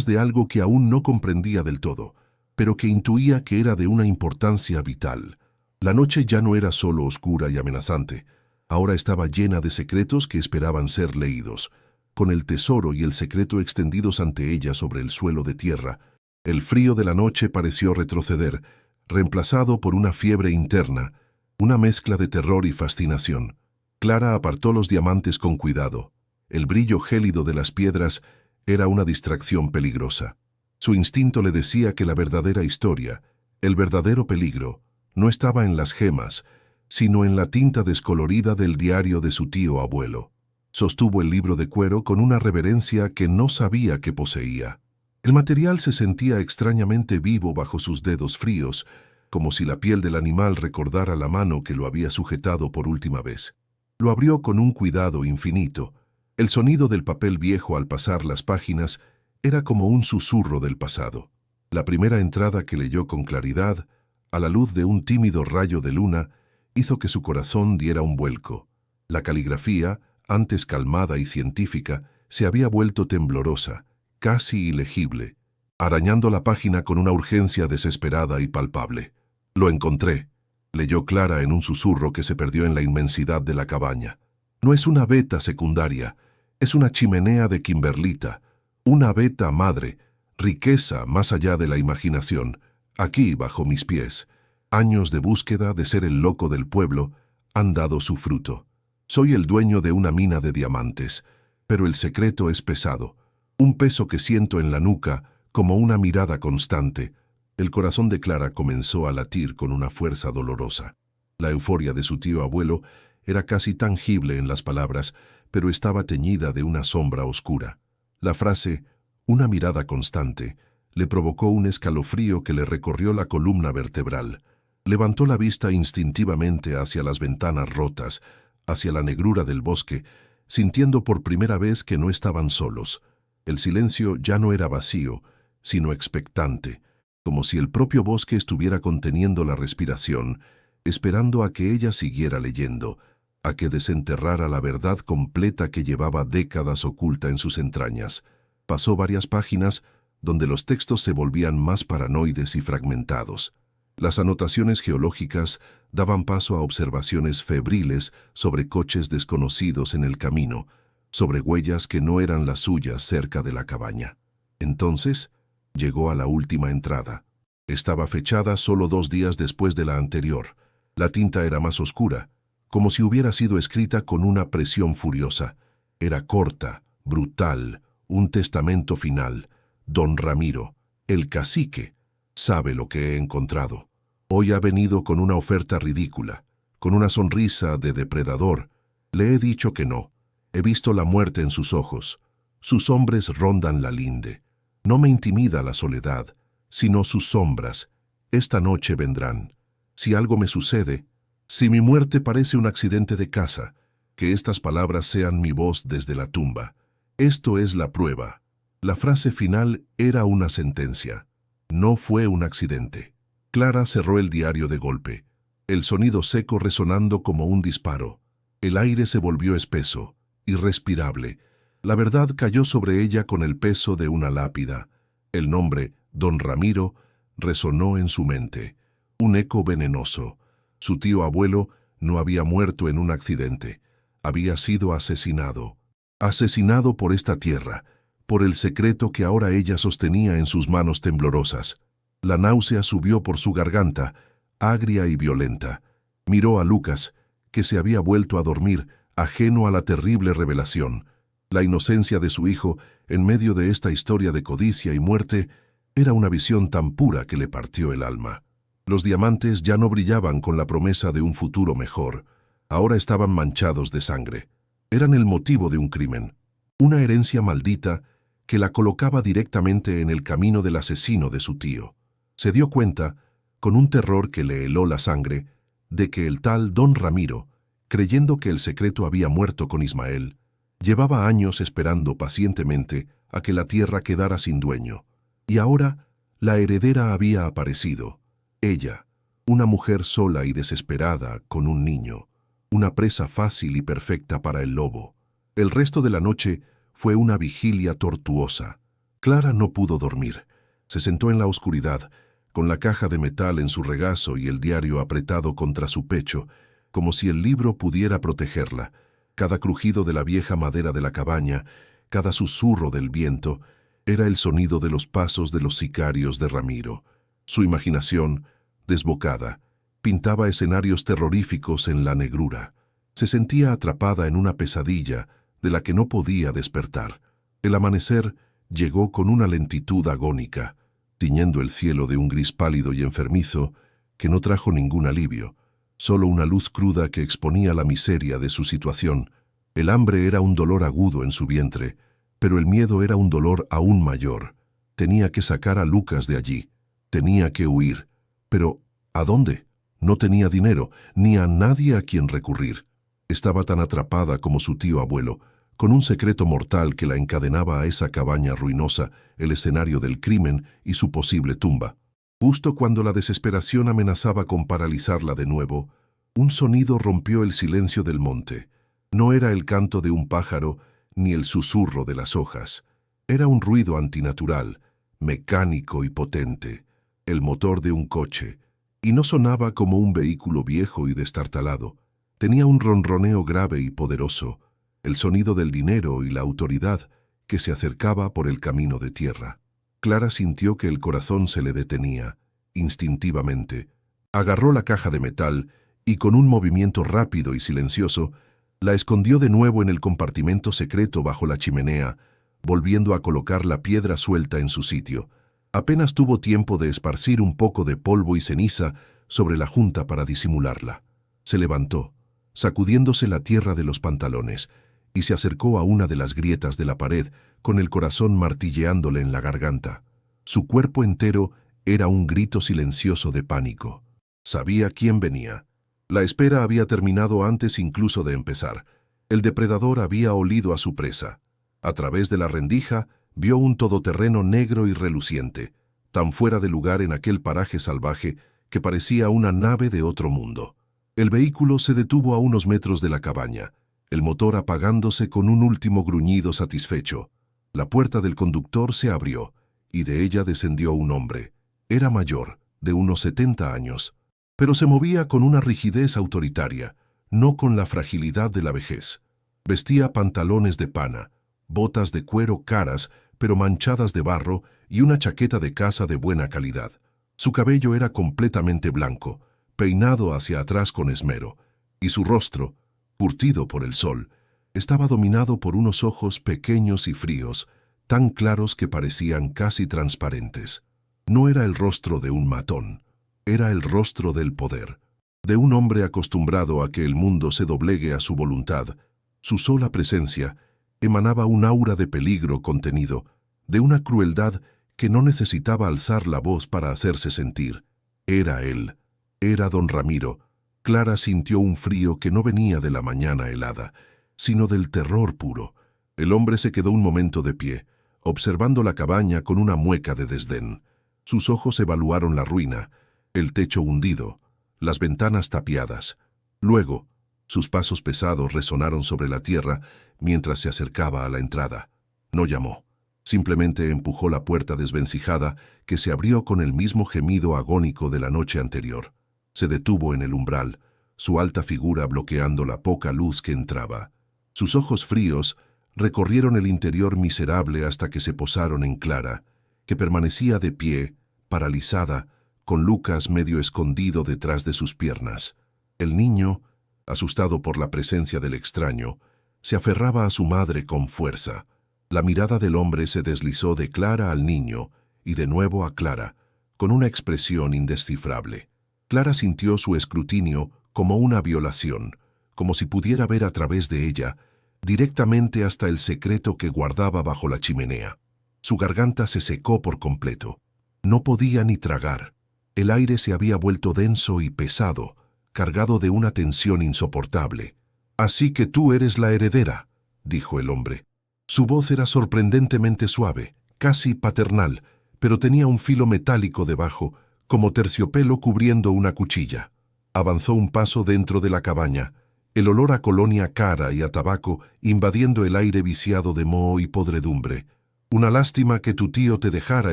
de algo que aún no comprendía del todo, pero que intuía que era de una importancia vital. La noche ya no era solo oscura y amenazante, ahora estaba llena de secretos que esperaban ser leídos. Con el tesoro y el secreto extendidos ante ella sobre el suelo de tierra, el frío de la noche pareció retroceder, reemplazado por una fiebre interna, una mezcla de terror y fascinación. Clara apartó los diamantes con cuidado. El brillo gélido de las piedras era una distracción peligrosa. Su instinto le decía que la verdadera historia, el verdadero peligro, no estaba en las gemas, sino en la tinta descolorida del diario de su tío abuelo. Sostuvo el libro de cuero con una reverencia que no sabía que poseía. El material se sentía extrañamente vivo bajo sus dedos fríos, como si la piel del animal recordara la mano que lo había sujetado por última vez. Lo abrió con un cuidado infinito. El sonido del papel viejo al pasar las páginas era como un susurro del pasado. La primera entrada que leyó con claridad, a la luz de un tímido rayo de luna, hizo que su corazón diera un vuelco. La caligrafía, antes calmada y científica, se había vuelto temblorosa, casi ilegible, arañando la página con una urgencia desesperada y palpable. «Lo encontré», leyó Clara en un susurro que se perdió en la inmensidad de la cabaña. «No es una veta secundaria, es una chimenea de kimberlita, Una beta madre, riqueza más allá de la imaginación, aquí bajo mis pies. Años de búsqueda de ser el loco del pueblo han dado su fruto. Soy el dueño de una mina de diamantes, pero el secreto es pesado. Un peso que siento en la nuca como una mirada constante. El corazón de Clara comenzó a latir con una fuerza dolorosa. La euforia de su tío abuelo era casi tangible en las palabras, pero estaba teñida de una sombra oscura. La frase, una mirada constante, le provocó un escalofrío que le recorrió la columna vertebral. Levantó la vista instintivamente hacia las ventanas rotas, hacia la negrura del bosque, sintiendo por primera vez que no estaban solos. El silencio ya no era vacío, sino expectante, como si el propio bosque estuviera conteniendo la respiración, esperando a que ella siguiera leyendo, a que desenterrara la verdad completa que llevaba décadas oculta en sus entrañas. Pasó varias páginas donde los textos se volvían más paranoides y fragmentados. Las anotaciones geológicas daban paso a observaciones febriles sobre coches desconocidos en el camino, sobre huellas que no eran las suyas cerca de la cabaña. Entonces, llegó a la última entrada. Estaba fechada solo 2 días después de la anterior. La tinta era más oscura, como si hubiera sido escrita con una presión furiosa. Era corta, brutal, un testamento final. Don Ramiro, el cacique, sabe lo que he encontrado. Hoy ha venido con una oferta ridícula, con una sonrisa de depredador. Le he dicho que no. He visto la muerte en sus ojos. Sus hombres rondan la linde. No me intimida la soledad, sino sus sombras. Esta noche vendrán. Si algo me sucede, si mi muerte parece un accidente de casa, que estas palabras sean mi voz desde la tumba. Esto es la prueba. La frase final era una sentencia. No fue un accidente. Clara cerró el diario de golpe, el sonido seco resonando como un disparo. El aire se volvió espeso, irrespirable. La verdad cayó sobre ella con el peso de una lápida. El nombre, Don Ramiro, resonó en su mente. Un eco venenoso. Su tío abuelo no había muerto en un accidente. Había sido asesinado. Asesinado por esta tierra, por el secreto que ahora ella sostenía en sus manos temblorosas. La náusea subió por su garganta, agria y violenta. Miró a Lucas, que se había vuelto a dormir, ajeno a la terrible revelación. La inocencia de su hijo, en medio de esta historia de codicia y muerte, era una visión tan pura que le partió el alma. Los diamantes ya no brillaban con la promesa de un futuro mejor. Ahora estaban manchados de sangre. Eran el motivo de un crimen, una herencia maldita que la colocaba directamente en el camino del asesino de su tío. Se dio cuenta, con un terror que le heló la sangre, de que el tal Don Ramiro, creyendo que el secreto había muerto con Ismael, llevaba años esperando pacientemente a que la tierra quedara sin dueño. Y ahora la heredera había aparecido. Ella, una mujer sola y desesperada con un niño, una presa fácil y perfecta para el lobo. El resto de la noche fue una vigilia tortuosa. Clara no pudo dormir. Se sentó en la oscuridad, con la caja de metal en su regazo y el diario apretado contra su pecho, como si el libro pudiera protegerla. Cada crujido de la vieja madera de la cabaña, cada susurro del viento, era el sonido de los pasos de los sicarios de Ramiro. Su imaginación, desbocada, pintaba escenarios terroríficos en la negrura. Se sentía atrapada en una pesadilla de la que no podía despertar. El amanecer llegó con una lentitud agónica, tiñendo el cielo de un gris pálido y enfermizo que no trajo ningún alivio, solo una luz cruda que exponía la miseria de su situación. El hambre era un dolor agudo en su vientre, pero el miedo era un dolor aún mayor. Tenía que sacar a Lucas de allí, tenía que huir. Pero, ¿a dónde? No tenía dinero, ni a nadie a quien recurrir. Estaba tan atrapada como su tío abuelo, con un secreto mortal que la encadenaba a esa cabaña ruinosa, el escenario del crimen y su posible tumba. Justo cuando la desesperación amenazaba con paralizarla de nuevo, un sonido rompió el silencio del monte. No era el canto de un pájaro ni el susurro de las hojas. Era un ruido antinatural, mecánico y potente, el motor de un coche, y no sonaba como un vehículo viejo y destartalado. Tenía un ronroneo grave y poderoso, el sonido del dinero y la autoridad que se acercaba por el camino de tierra. Clara sintió que el corazón se le detenía, instintivamente. Agarró la caja de metal y con un movimiento rápido y silencioso, la escondió de nuevo en el compartimento secreto bajo la chimenea, volviendo a colocar la piedra suelta en su sitio. Apenas tuvo tiempo de esparcir un poco de polvo y ceniza sobre la junta para disimularla. Se levantó, sacudiéndose la tierra de los pantalones, y se acercó a una de las grietas de la pared, con el corazón martilleándole en la garganta. Su cuerpo entero era un grito silencioso de pánico. Sabía quién venía. La espera había terminado antes incluso de empezar. El depredador había olido a su presa. A través de la rendija, vio un todoterreno negro y reluciente, tan fuera de lugar en aquel paraje salvaje que parecía una nave de otro mundo. El vehículo se detuvo a unos metros de la cabaña, el motor apagándose con un último gruñido satisfecho. La puerta del conductor se abrió, y de ella descendió un hombre. Era mayor, de unos 70 años, pero se movía con una rigidez autoritaria, no con la fragilidad de la vejez. Vestía pantalones de pana, botas de cuero caras, pero manchadas de barro, y una chaqueta de caza de buena calidad. Su cabello era completamente blanco, peinado hacia atrás con esmero, y su rostro, curtido por el sol, estaba dominado por unos ojos pequeños y fríos, tan claros que parecían casi transparentes. No era el rostro de un matón, era el rostro del poder, de un hombre acostumbrado a que el mundo se doblegue a su voluntad. Su sola presencia emanaba un aura de peligro contenido, de una crueldad que no necesitaba alzar la voz para hacerse sentir. Era él, era don Ramiro. Clara sintió un frío que no venía de la mañana helada, sino del terror puro. El hombre se quedó un momento de pie, observando la cabaña con una mueca de desdén. Sus ojos evaluaron la ruina, el techo hundido, las ventanas tapiadas. Luego, sus pasos pesados resonaron sobre la tierra mientras se acercaba a la entrada. No llamó. Simplemente empujó la puerta desvencijada que se abrió con el mismo gemido agónico de la noche anterior. Se detuvo en el umbral, su alta figura bloqueando la poca luz que entraba. Sus ojos fríos recorrieron el interior miserable hasta que se posaron en Clara, que permanecía de pie, paralizada, con Lucas medio escondido detrás de sus piernas. El niño, asustado por la presencia del extraño, se aferraba a su madre con fuerza. La mirada del hombre se deslizó de Clara al niño y de nuevo a Clara, con una expresión indescifrable. Clara sintió su escrutinio como una violación, como si pudiera ver a través de ella, directamente hasta el secreto que guardaba bajo la chimenea. Su garganta se secó por completo. No podía ni tragar. El aire se había vuelto denso y pesado, cargado de una tensión insoportable. «Así que tú eres la heredera», dijo el hombre. Su voz era sorprendentemente suave, casi paternal, pero tenía un filo metálico debajo, como terciopelo cubriendo una cuchilla. Avanzó un paso dentro de la cabaña, el olor a colonia cara y a tabaco invadiendo el aire viciado de moho y podredumbre. «Una lástima que tu tío te dejara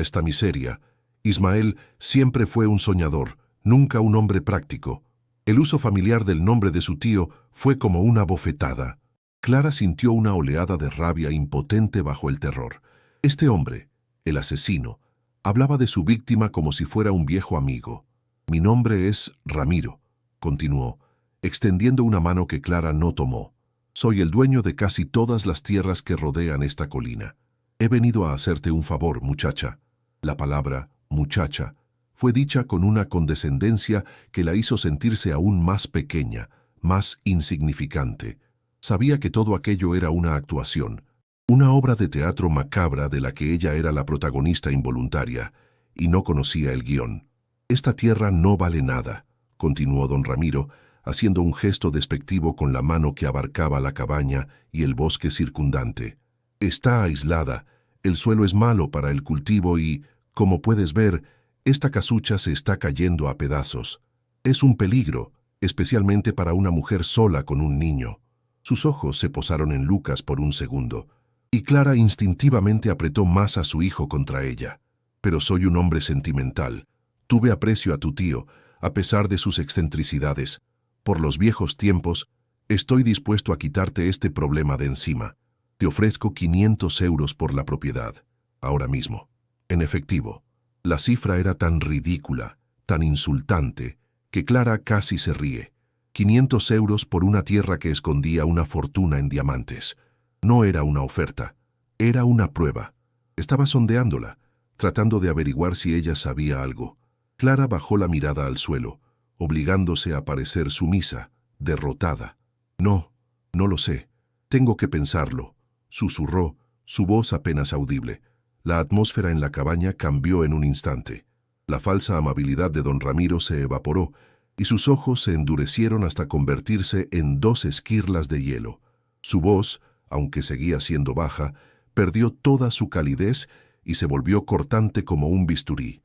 esta miseria. Ismael siempre fue un soñador, nunca un hombre práctico». El uso familiar del nombre de su tío fue como una bofetada. Clara sintió una oleada de rabia impotente bajo el terror. Este hombre, el asesino, hablaba de su víctima como si fuera un viejo amigo. «Mi nombre es Ramiro», continuó, extendiendo una mano que Clara no tomó. «Soy el dueño de casi todas las tierras que rodean esta colina. He venido a hacerte un favor, muchacha». La palabra «muchacha» fue dicha con una condescendencia que la hizo sentirse aún más pequeña, más insignificante. Sabía que todo aquello era una actuación, una obra de teatro macabra de la que ella era la protagonista involuntaria, y no conocía el guión. «Esta tierra no vale nada», continuó don Ramiro, haciendo un gesto despectivo con la mano que abarcaba la cabaña y el bosque circundante. «Está aislada, el suelo es malo para el cultivo y, como puedes ver, esta casucha se está cayendo a pedazos. Es un peligro, especialmente para una mujer sola con un niño». Sus ojos se posaron en Lucas por un segundo, y Clara instintivamente apretó más a su hijo contra ella. «Pero soy un hombre sentimental. Tuve aprecio a tu tío, a pesar de sus excentricidades. Por los viejos tiempos, estoy dispuesto a quitarte este problema de encima. Te ofrezco 500 euros por la propiedad, ahora mismo, en efectivo. La cifra era tan ridícula, tan insultante, que Clara casi se ríe. 500 euros por una tierra que escondía una fortuna en diamantes. No era una oferta, era una prueba. Estaba sondeándola, tratando de averiguar si ella sabía algo. Clara bajó la mirada al suelo, obligándose a parecer sumisa, derrotada. No, no lo sé. Tengo que pensarlo, susurró, su voz apenas audible. La atmósfera en la cabaña cambió en un instante. La falsa amabilidad de don Ramiro se evaporó y sus ojos se endurecieron hasta convertirse en 2 esquirlas de hielo. Su voz, aunque seguía siendo baja, perdió toda su calidez y se volvió cortante como un bisturí.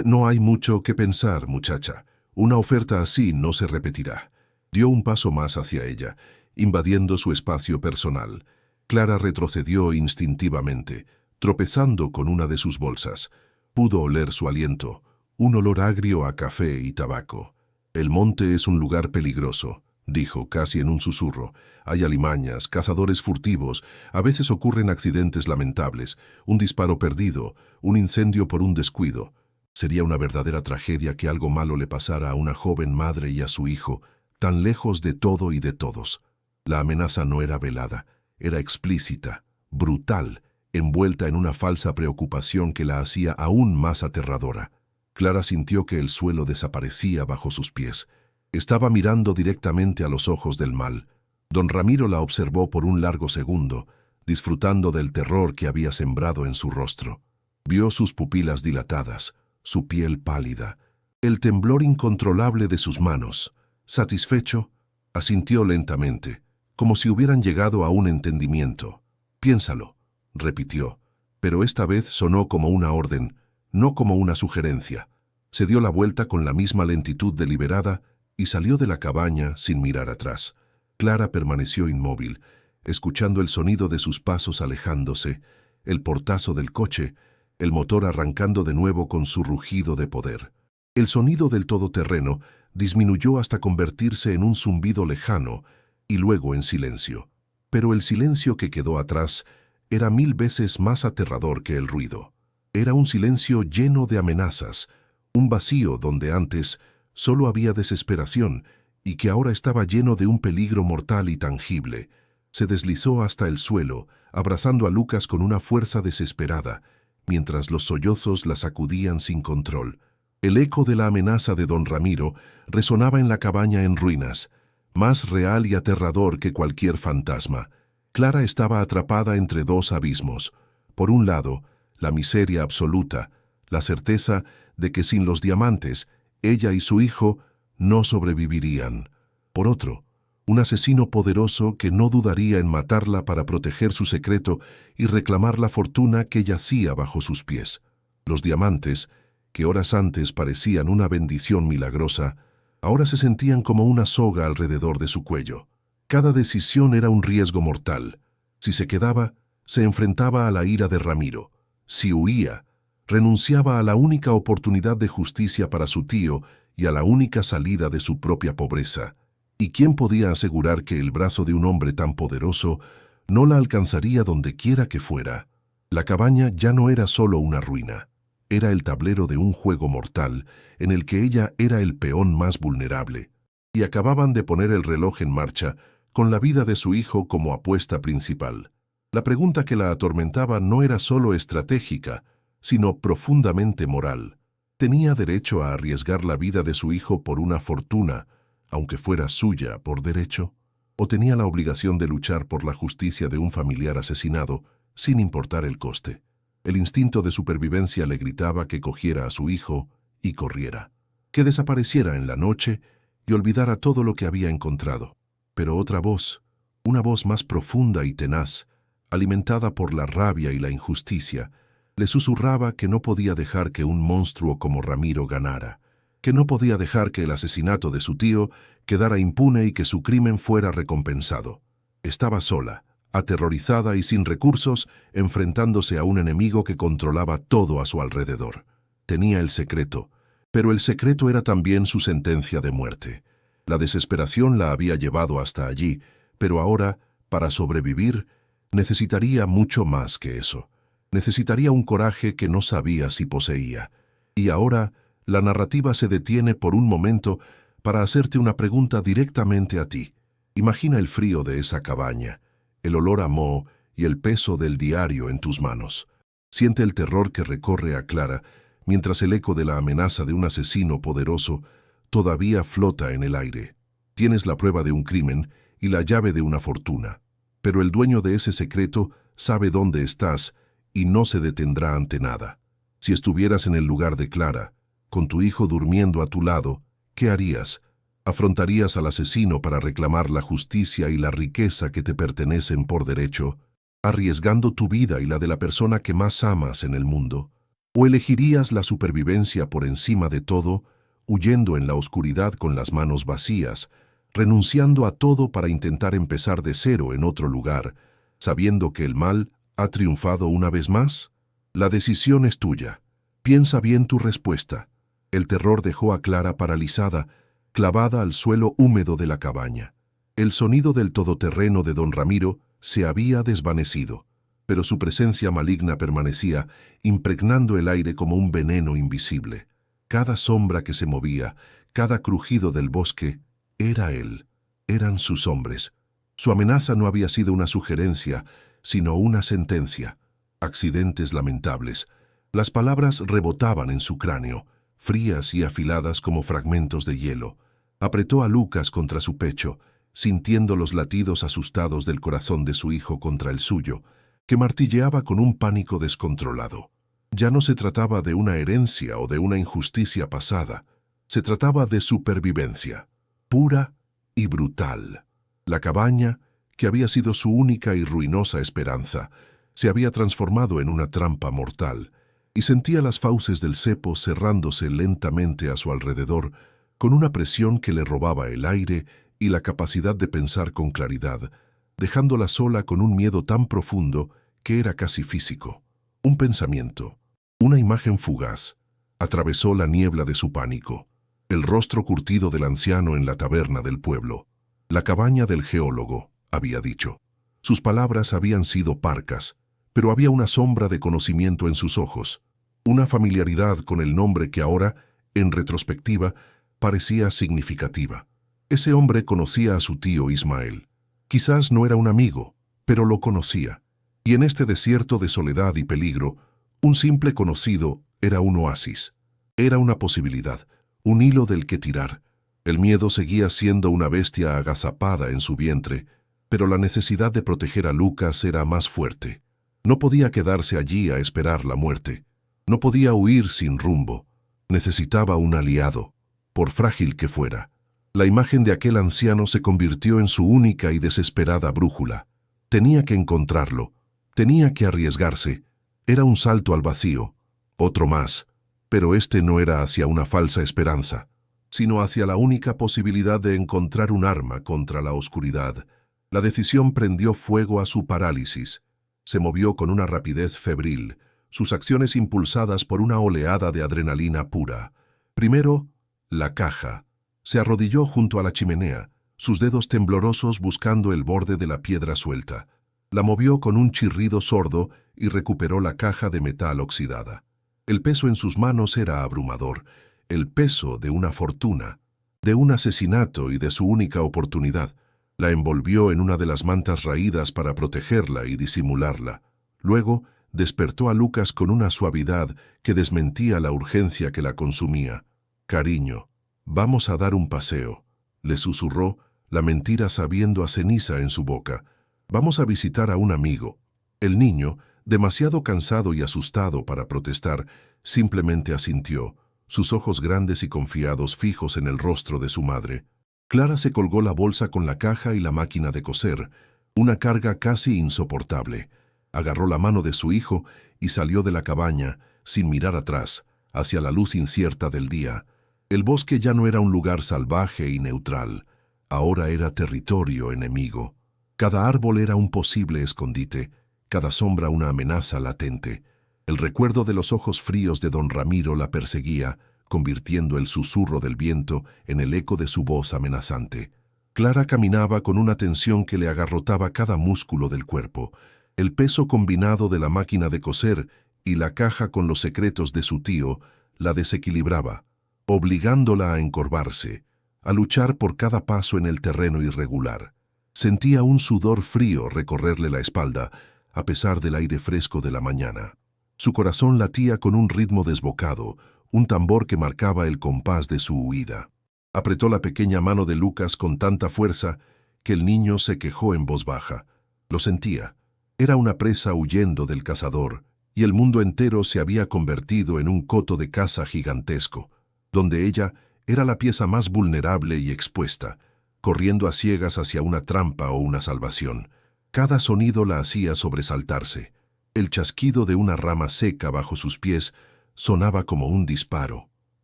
No hay mucho que pensar, muchacha. Una oferta así no se repetirá. Dio un paso más hacia ella, invadiendo su espacio personal. Clara retrocedió instintivamente, tropezando con una de sus bolsas. Pudo oler su aliento, un olor agrio a café y tabaco. «El monte es un lugar peligroso», dijo casi en un susurro. «Hay alimañas, cazadores furtivos, a veces ocurren accidentes lamentables, un disparo perdido, un incendio por un descuido. Sería una verdadera tragedia que algo malo le pasara a una joven madre y a su hijo, tan lejos de todo y de todos». La amenaza no era velada, era explícita, brutal, envuelta en una falsa preocupación que la hacía aún más aterradora. Clara sintió que el suelo desaparecía bajo sus pies. Estaba mirando directamente a los ojos del mal. Don Ramiro la observó por un largo segundo, disfrutando del terror que había sembrado en su rostro. Vio sus pupilas dilatadas, su piel pálida, el temblor incontrolable de sus manos. Satisfecho, asintió lentamente, como si hubieran llegado a un entendimiento. «Piénsalo», repitió, pero esta vez sonó como una orden, no como una sugerencia. Se dio la vuelta con la misma lentitud deliberada y salió de la cabaña sin mirar atrás. Clara permaneció inmóvil, escuchando el sonido de sus pasos alejándose, el portazo del coche, el motor arrancando de nuevo con su rugido de poder. El sonido del todoterreno disminuyó hasta convertirse en un zumbido lejano y luego en silencio. Pero el silencio que quedó atrás era 1000 veces más aterrador que el ruido. Era un silencio lleno de amenazas, un vacío donde antes solo había desesperación y que ahora estaba lleno de un peligro mortal y tangible. Se deslizó hasta el suelo, abrazando a Lucas con una fuerza desesperada, mientras los sollozos la sacudían sin control. El eco de la amenaza de don Ramiro resonaba en la cabaña en ruinas, más real y aterrador que cualquier fantasma. Clara estaba atrapada entre 2 abismos. Por un lado, la miseria absoluta, la certeza de que sin los diamantes, ella y su hijo no sobrevivirían. Por otro, un asesino poderoso que no dudaría en matarla para proteger su secreto y reclamar la fortuna que yacía bajo sus pies. Los diamantes, que horas antes parecían una bendición milagrosa, ahora se sentían como una soga alrededor de su cuello. Cada decisión era un riesgo mortal. Si se quedaba, se enfrentaba a la ira de Ramiro. Si huía, renunciaba a la única oportunidad de justicia para su tío y a la única salida de su propia pobreza. ¿Y quién podía asegurar que el brazo de un hombre tan poderoso no la alcanzaría donde quiera que fuera? La cabaña ya no era solo una ruina. Era el tablero de un juego mortal en el que ella era el peón más vulnerable. Y acababan de poner el reloj en marcha con la vida de su hijo como apuesta principal. La pregunta que la atormentaba no era solo estratégica, sino profundamente moral. ¿Tenía derecho a arriesgar la vida de su hijo por una fortuna, aunque fuera suya por derecho? ¿O tenía la obligación de luchar por la justicia de un familiar asesinado, sin importar el coste? El instinto de supervivencia le gritaba que cogiera a su hijo y corriera, que desapareciera en la noche y olvidara todo lo que había encontrado. Pero otra voz, una voz más profunda y tenaz, alimentada por la rabia y la injusticia, le susurraba que no podía dejar que un monstruo como Ramiro ganara, que no podía dejar que el asesinato de su tío quedara impune y que su crimen fuera recompensado. Estaba sola, aterrorizada y sin recursos, enfrentándose a un enemigo que controlaba todo a su alrededor. Tenía el secreto, pero el secreto era también su sentencia de muerte. La desesperación la había llevado hasta allí, pero ahora, para sobrevivir, Necesitaría mucho más que eso. Necesitaría un coraje que no sabía si poseía. Y ahora, la narrativa se detiene por un momento para hacerte una pregunta directamente a ti. Imagina el frío de esa cabaña, el olor a moho y el peso del diario en tus manos. Siente el terror que recorre a Clara, mientras el eco de la amenaza de un asesino poderoso todavía flota en el aire. Tienes la prueba de un crimen y la llave de una fortuna, pero el dueño de ese secreto sabe dónde estás y no se detendrá ante nada. Si estuvieras en el lugar de Clara, con tu hijo durmiendo a tu lado, ¿qué harías? ¿Afrontarías al asesino para reclamar la justicia y la riqueza que te pertenecen por derecho, arriesgando tu vida y la de la persona que más amas en el mundo? ¿O elegirías la supervivencia por encima de todo, huyendo en la oscuridad con las manos vacías, renunciando a todo para intentar empezar de cero en otro lugar, sabiendo que el mal ha triunfado una vez más? La decisión es tuya. Piensa bien tu respuesta. El terror dejó a Clara paralizada, clavada al suelo húmedo de la cabaña. El sonido del todoterreno de don Ramiro se había desvanecido, pero su presencia maligna permanecía, impregnando el aire como un veneno invisible. Cada sombra que se movía, cada crujido del bosque, era él. Eran sus hombres. Su amenaza no había sido una sugerencia, sino una sentencia. Accidentes lamentables. Las palabras rebotaban en su cráneo, frías y afiladas como fragmentos de hielo. Apretó a Lucas contra su pecho, sintiendo los latidos asustados del corazón de su hijo contra el suyo, que martilleaba con un pánico descontrolado. Ya no se trataba de una herencia o de una injusticia pasada, se trataba de supervivencia, pura y brutal. La cabaña, que había sido su única y ruinosa esperanza, se había transformado en una trampa mortal, y sentía las fauces del cepo cerrándose lentamente a su alrededor, con una presión que le robaba el aire y la capacidad de pensar con claridad, dejándola sola con un miedo tan profundo que era casi físico. Un pensamiento, una imagen fugaz, atravesó la niebla de su pánico. El rostro curtido del anciano en la taberna del pueblo. La cabaña del geólogo, había dicho. Sus palabras habían sido parcas, pero había una sombra de conocimiento en sus ojos, una familiaridad con el nombre que ahora, en retrospectiva, parecía significativa. Ese hombre conocía a su tío Ismael. Quizás no era un amigo, pero lo conocía. Y en este desierto de soledad y peligro, un simple conocido era un oasis. Era una posibilidad, un hilo del que tirar. El miedo seguía siendo una bestia agazapada en su vientre, pero la necesidad de proteger a Lucas era más fuerte. No podía quedarse allí a esperar la muerte. No podía huir sin rumbo. Necesitaba un aliado, por frágil que fuera. La imagen de aquel anciano se convirtió en su única y desesperada brújula. Tenía que encontrarlo. Tenía que arriesgarse. Era un salto al vacío. Otro más. Pero este no era hacia una falsa esperanza, sino hacia la única posibilidad de encontrar un arma contra la oscuridad. La decisión prendió fuego a su parálisis. Se movió con una rapidez febril, sus acciones impulsadas por una oleada de adrenalina pura. Primero, la caja. Se arrodilló junto a la chimenea, sus dedos temblorosos buscando el borde de la piedra suelta. La movió con un chirrido sordo y recuperó la caja de metal oxidada. El peso en sus manos era abrumador, el peso de una fortuna, de un asesinato y de su única oportunidad. La envolvió en una de las mantas raídas para protegerla y disimularla. Luego, despertó a Lucas con una suavidad que desmentía la urgencia que la consumía. «Cariño, vamos a dar un paseo», le susurró, la mentira sabiendo a ceniza en su boca. «Vamos a visitar a un amigo». El niño, demasiado cansado y asustado para protestar, simplemente asintió, sus ojos grandes y confiados fijos en el rostro de su madre. Clara se colgó la bolsa con la caja y la máquina de coser, una carga casi insoportable. Agarró la mano de su hijo y salió de la cabaña, sin mirar atrás, hacia la luz incierta del día. El bosque ya no era un lugar salvaje y neutral, ahora era territorio enemigo. Cada árbol era un posible escondite, cada sombra una amenaza latente. El recuerdo de los ojos fríos de don Ramiro la perseguía, convirtiendo el susurro del viento en el eco de su voz amenazante. Clara caminaba con una tensión que le agarrotaba cada músculo del cuerpo. El peso combinado de la máquina de coser y la caja con los secretos de su tío la desequilibraba, obligándola a encorvarse, a luchar por cada paso en el terreno irregular. Sentía un sudor frío recorrerle la espalda, a pesar del aire fresco de la mañana. Su corazón latía con un ritmo desbocado, un tambor que marcaba el compás de su huida. Apretó la pequeña mano de Lucas con tanta fuerza que el niño se quejó en voz baja. Lo sentía. Era una presa huyendo del cazador, y el mundo entero se había convertido en un coto de caza gigantesco, donde ella era la pieza más vulnerable y expuesta, corriendo a ciegas hacia una trampa o una salvación. Cada sonido la hacía sobresaltarse. El chasquido de una rama seca bajo sus pies sonaba como un disparo.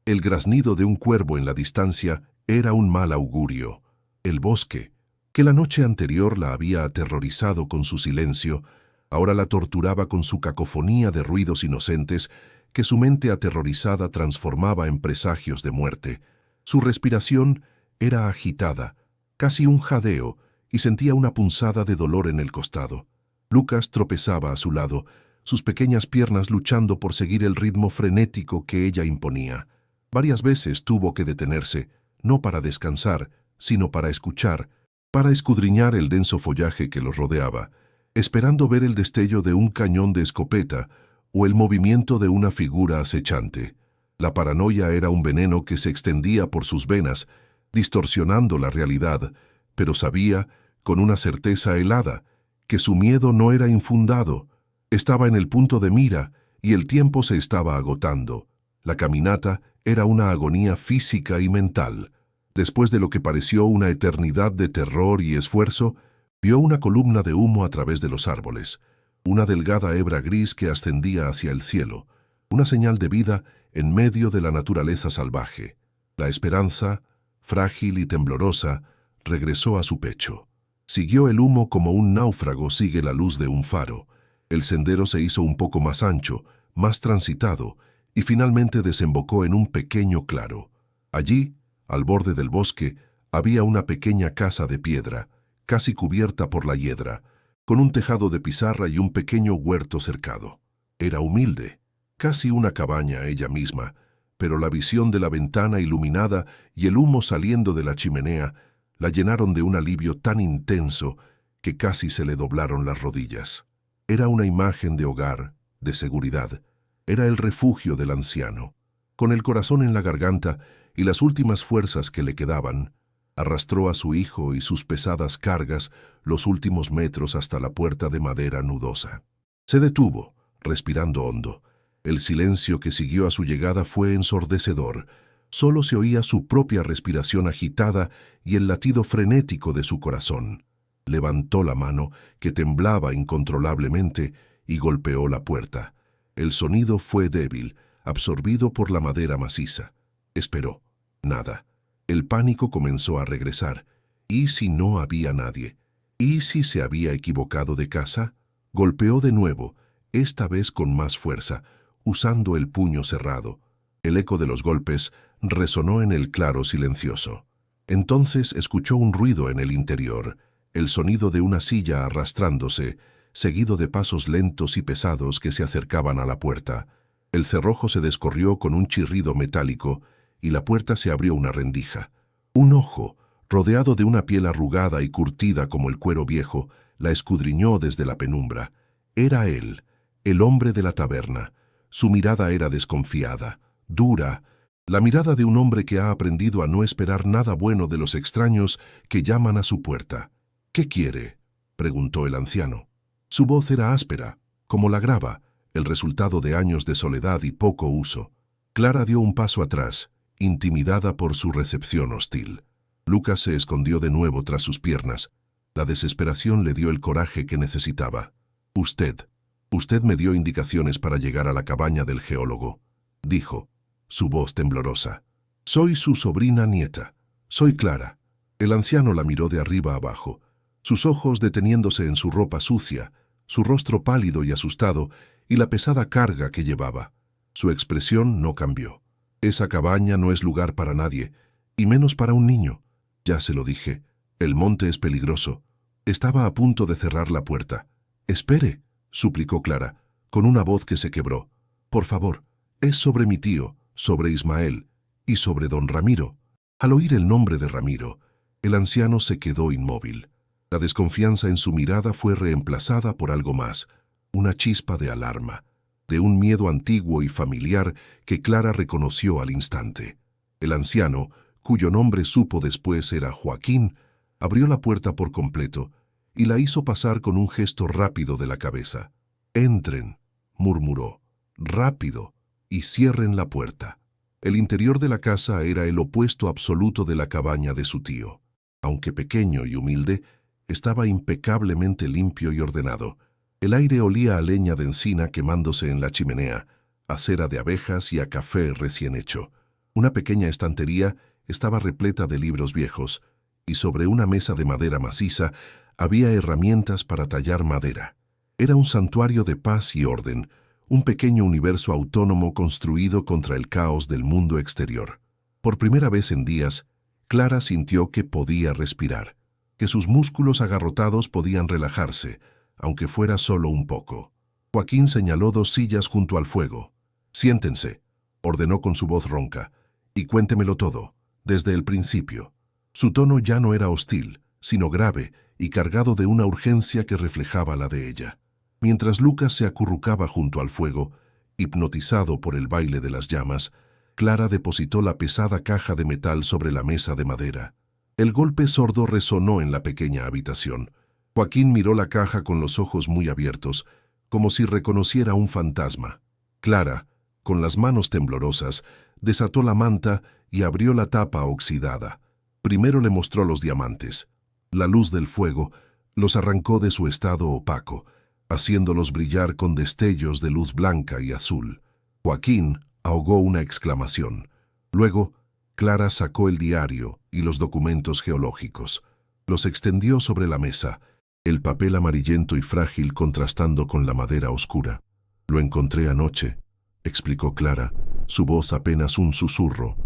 El graznido de un cuervo en la distancia era un mal augurio. El bosque, que la noche anterior la había aterrorizado con su silencio, ahora la torturaba con su cacofonía de ruidos inocentes que su mente aterrorizada transformaba en presagios de muerte. Su respiración era agitada, casi un jadeo, y sentía una punzada de dolor en el costado. Lucas tropezaba a su lado, sus pequeñas piernas luchando por seguir el ritmo frenético que ella imponía. Varias veces tuvo que detenerse, no para descansar, sino para escuchar, para escudriñar el denso follaje que los rodeaba, esperando ver el destello de un cañón de escopeta o el movimiento de una figura acechante. La paranoia era un veneno que se extendía por sus venas, distorsionando la realidad, pero sabía, con una certeza helada, que su miedo no era infundado. Estaba en el punto de mira y el tiempo se estaba agotando. La caminata era una agonía física y mental. Después de lo que pareció una eternidad de terror y esfuerzo, vio una columna de humo a través de los árboles, una delgada hebra gris que ascendía hacia el cielo, una señal de vida en medio de la naturaleza salvaje. La esperanza, frágil y temblorosa, regresó a su pecho. Siguió el humo como un náufrago sigue la luz de un faro. El sendero se hizo un poco más ancho, más transitado, y finalmente desembocó en un pequeño claro. Allí, al borde del bosque, había una pequeña casa de piedra, casi cubierta por la hiedra, con un tejado de pizarra y un pequeño huerto cercado. Era humilde, casi una cabaña ella misma, pero la visión de la ventana iluminada y el humo saliendo de la chimenea la llenaron de un alivio tan intenso que casi se le doblaron las rodillas. Era una imagen de hogar, de seguridad. Era el refugio del anciano. Con el corazón en la garganta y las últimas fuerzas que le quedaban, arrastró a su hijo y sus pesadas cargas los últimos metros hasta la puerta de madera nudosa. Se detuvo, respirando hondo. El silencio que siguió a su llegada fue ensordecedor. Solo se oía su propia respiración agitada y el latido frenético de su corazón. Levantó la mano, que temblaba incontrolablemente, y golpeó la puerta. El sonido fue débil, absorbido por la madera maciza. Esperó. Nada. El pánico comenzó a regresar. ¿Y si no había nadie? ¿Y si se había equivocado de casa? Golpeó de nuevo, esta vez con más fuerza, usando el puño cerrado. El eco de los golpes resonó en el claro silencioso. Entonces escuchó un ruido en el interior, el sonido de una silla arrastrándose, seguido de pasos lentos y pesados que se acercaban a la puerta. El cerrojo se descorrió con un chirrido metálico y la puerta se abrió una rendija. Un ojo, rodeado de una piel arrugada y curtida como el cuero viejo, la escudriñó desde la penumbra. Era él, el hombre de la taberna. Su mirada era desconfiada, dura, la mirada de un hombre que ha aprendido a no esperar nada bueno de los extraños que llaman a su puerta. «¿Qué quiere?», preguntó el anciano. Su voz era áspera, como la grava, el resultado de años de soledad y poco uso. Clara dio un paso atrás, intimidada por su recepción hostil. Lucas se escondió de nuevo tras sus piernas. La desesperación le dio el coraje que necesitaba. Usted me dio indicaciones para llegar a la cabaña del geólogo», dijo, su voz temblorosa. «Soy su sobrina nieta. Soy Clara». El anciano la miró de arriba abajo, sus ojos deteniéndose en su ropa sucia, su rostro pálido y asustado, y la pesada carga que llevaba. Su expresión no cambió. «Esa cabaña no es lugar para nadie, y menos para un niño. Ya se lo dije. El monte es peligroso». Estaba a punto de cerrar la puerta. Espere, suplicó Clara, con una voz que se quebró. Por favor, es sobre mi tío, sobre Ismael y sobre don Ramiro. Al oír el nombre de Ramiro, el anciano se quedó inmóvil. La desconfianza en su mirada fue reemplazada por algo más, una chispa de alarma, de un miedo antiguo y familiar que Clara reconoció al instante. El anciano, cuyo nombre supo después era Joaquín, abrió la puerta por completo y la hizo pasar con un gesto rápido de la cabeza. «Entren», murmuró, «rápido, y cierren la puerta». El interior de la casa era el opuesto absoluto de la cabaña de su tío. Aunque pequeño y humilde, estaba impecablemente limpio y ordenado. El aire olía a leña de encina quemándose en la chimenea, a cera de abejas y a café recién hecho. Una pequeña estantería estaba repleta de libros viejos, y sobre una mesa de madera maciza había herramientas para tallar madera. Era un santuario de paz y orden, un pequeño universo autónomo construido contra el caos del mundo exterior. Por primera vez en días, Clara sintió que podía respirar, que sus músculos agarrotados podían relajarse, aunque fuera solo un poco. Joaquín señaló 2 sillas junto al fuego. «Siéntense», ordenó con su voz ronca, «y cuéntemelo todo, desde el principio». Su tono ya no era hostil, sino grave y cargado de una urgencia que reflejaba la de ella. Mientras Lucas se acurrucaba junto al fuego, hipnotizado por el baile de las llamas, Clara depositó la pesada caja de metal sobre la mesa de madera. El golpe sordo resonó en la pequeña habitación. Joaquín miró la caja con los ojos muy abiertos, como si reconociera un fantasma. Clara, con las manos temblorosas, desató la manta y abrió la tapa oxidada. Primero le mostró los diamantes. La luz del fuego los arrancó de su estado opaco, haciéndolos brillar con destellos de luz blanca y azul. Joaquín ahogó una exclamación. Luego, Clara sacó el diario y los documentos geológicos. Los extendió sobre la mesa, el papel amarillento y frágil contrastando con la madera oscura. «Lo encontré anoche», explicó Clara, su voz apenas un susurro,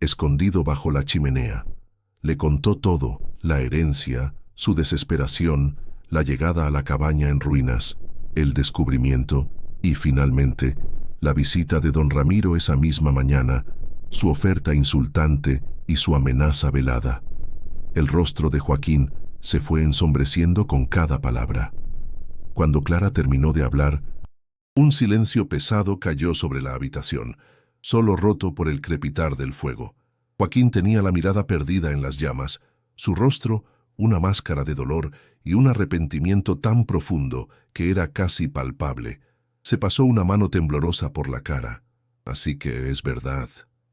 «escondido bajo la chimenea». Le contó todo, la herencia, su desesperación, la llegada a la cabaña en ruinas, el descubrimiento y, finalmente, la visita de don Ramiro esa misma mañana, su oferta insultante y su amenaza velada. El rostro de Joaquín se fue ensombreciendo con cada palabra. Cuando Clara terminó de hablar, un silencio pesado cayó sobre la habitación, solo roto por el crepitar del fuego. Joaquín tenía la mirada perdida en las llamas, su rostro una máscara de dolor y un arrepentimiento tan profundo que era casi palpable. Se pasó una mano temblorosa por la cara. «Así que es verdad»,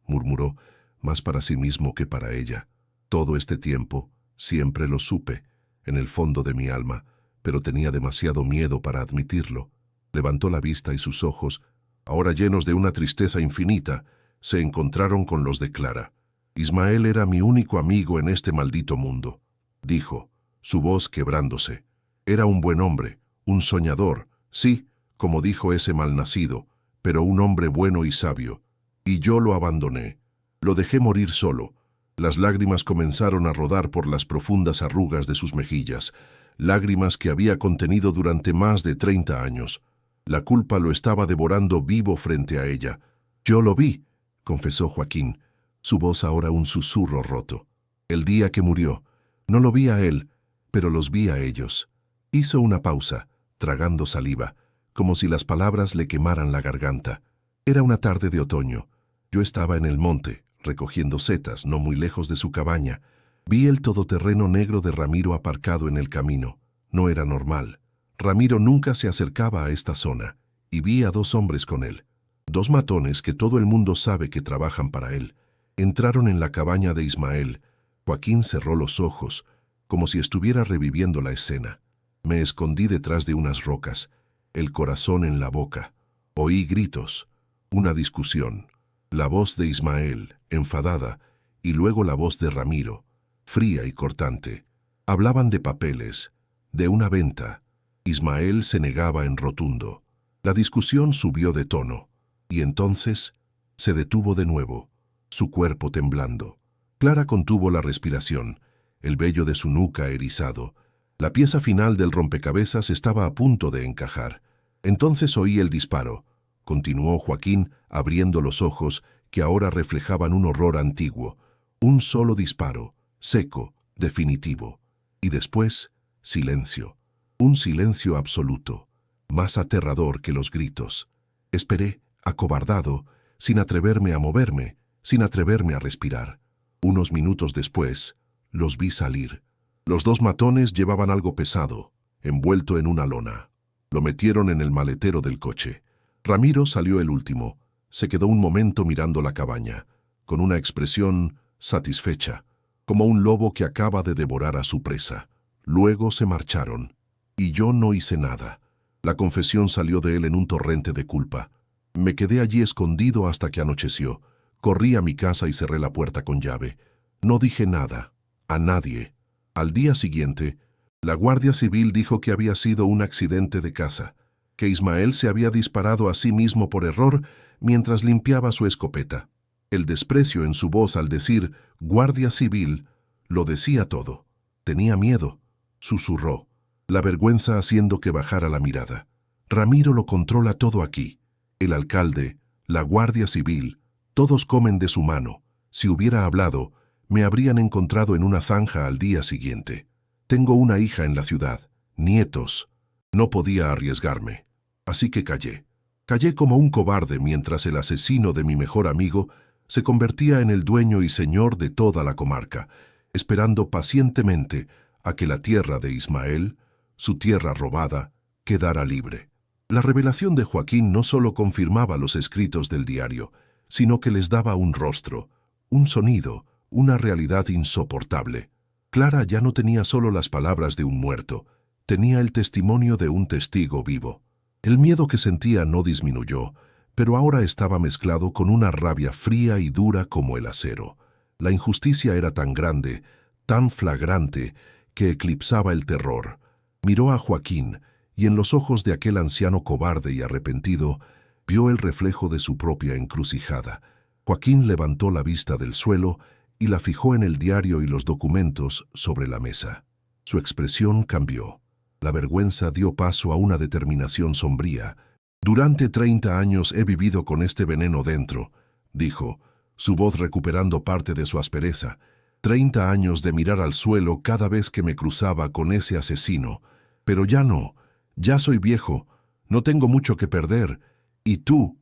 murmuró, más para sí mismo que para ella. «Todo este tiempo, siempre lo supe, en el fondo de mi alma, pero tenía demasiado miedo para admitirlo». Levantó la vista y sus ojos, ahora llenos de una tristeza infinita, se encontraron con los de Clara. «Ismael era mi único amigo en este maldito mundo», dijo, su voz quebrándose. «Era un buen hombre, un soñador, sí, como dijo ese malnacido, pero un hombre bueno y sabio. Y yo lo abandoné. Lo dejé morir solo». Las lágrimas comenzaron a rodar por las profundas arrugas de sus mejillas, lágrimas que había contenido durante más de 30 años. La culpa lo estaba devorando vivo frente a ella. «Yo lo vi», confesó Joaquín, su voz ahora un susurro roto. «El día que murió. No lo vi a él, pero los vi a ellos». Hizo una pausa, tragando saliva, como si las palabras le quemaran la garganta. Era una tarde de otoño. Yo estaba en el monte, recogiendo setas, no muy lejos de su cabaña. Vi el todoterreno negro de Ramiro aparcado en el camino. No era normal. Ramiro nunca se acercaba a esta zona, y vi a 2 hombres con él. 2 matones que todo el mundo sabe que trabajan para él. Entraron en la cabaña de Ismael. Joaquín cerró los ojos, como si estuviera reviviendo la escena. Me escondí detrás de unas rocas, el corazón en la boca. Oí gritos, una discusión, la voz de Ismael, enfadada, y luego la voz de Ramiro, fría y cortante. Hablaban de papeles, de una venta. Ismael se negaba en rotundo. La discusión subió de tono, y entonces se detuvo de nuevo, su cuerpo temblando. Clara contuvo la respiración, el vello de su nuca erizado. La pieza final del rompecabezas estaba a punto de encajar. Entonces oí el disparo, continuó Joaquín, abriendo los ojos, que ahora reflejaban un horror antiguo. Un solo disparo, seco, definitivo. Y después, silencio. Un silencio absoluto, más aterrador que los gritos. Esperé, acobardado, sin atreverme a moverme, sin atreverme a respirar. Unos minutos después, los vi salir. Los dos matones llevaban algo pesado, envuelto en una lona. Lo metieron en el maletero del coche. Ramiro salió el último. Se quedó un momento mirando la cabaña, con una expresión satisfecha, como un lobo que acaba de devorar a su presa. Luego se marcharon, y yo no hice nada. La confesión salió de él en un torrente de culpa. Me quedé allí escondido hasta que anocheció. Corrí a mi casa y cerré la puerta con llave. No dije nada, a nadie. Al día siguiente, la Guardia Civil dijo que había sido un accidente de caza, que Ismael se había disparado a sí mismo por error mientras limpiaba su escopeta. El desprecio en su voz al decir Guardia Civil lo decía todo. Tenía miedo, susurró, la vergüenza haciendo que bajara la mirada. Ramiro lo controla todo aquí. El alcalde, la Guardia Civil, todos comen de su mano. Si hubiera hablado, me habrían encontrado en una zanja al día siguiente. Tengo una hija en la ciudad, nietos. No podía arriesgarme. Así que callé. Callé como un cobarde mientras el asesino de mi mejor amigo se convertía en el dueño y señor de toda la comarca, esperando pacientemente a que la tierra de Ismael, su tierra robada, quedara libre. La revelación de Joaquín no solo confirmaba los escritos del diario, sino que les daba un rostro, un sonido, una realidad insoportable. Clara ya no tenía solo las palabras de un muerto, tenía el testimonio de un testigo vivo. El miedo que sentía no disminuyó, pero ahora estaba mezclado con una rabia fría y dura como el acero. La injusticia era tan grande, tan flagrante, que eclipsaba el terror. Miró a Joaquín, y en los ojos de aquel anciano cobarde y arrepentido, vio el reflejo de su propia encrucijada. Joaquín levantó la vista del suelo y la fijó en el diario y los documentos sobre la mesa. Su expresión cambió. La vergüenza dio paso a una determinación sombría. Durante 30 años he vivido con este veneno dentro, dijo, su voz recuperando parte de su aspereza. 30 años de mirar al suelo cada vez que me cruzaba con ese asesino. Pero ya no, ya soy viejo, no tengo mucho que perder. Y tú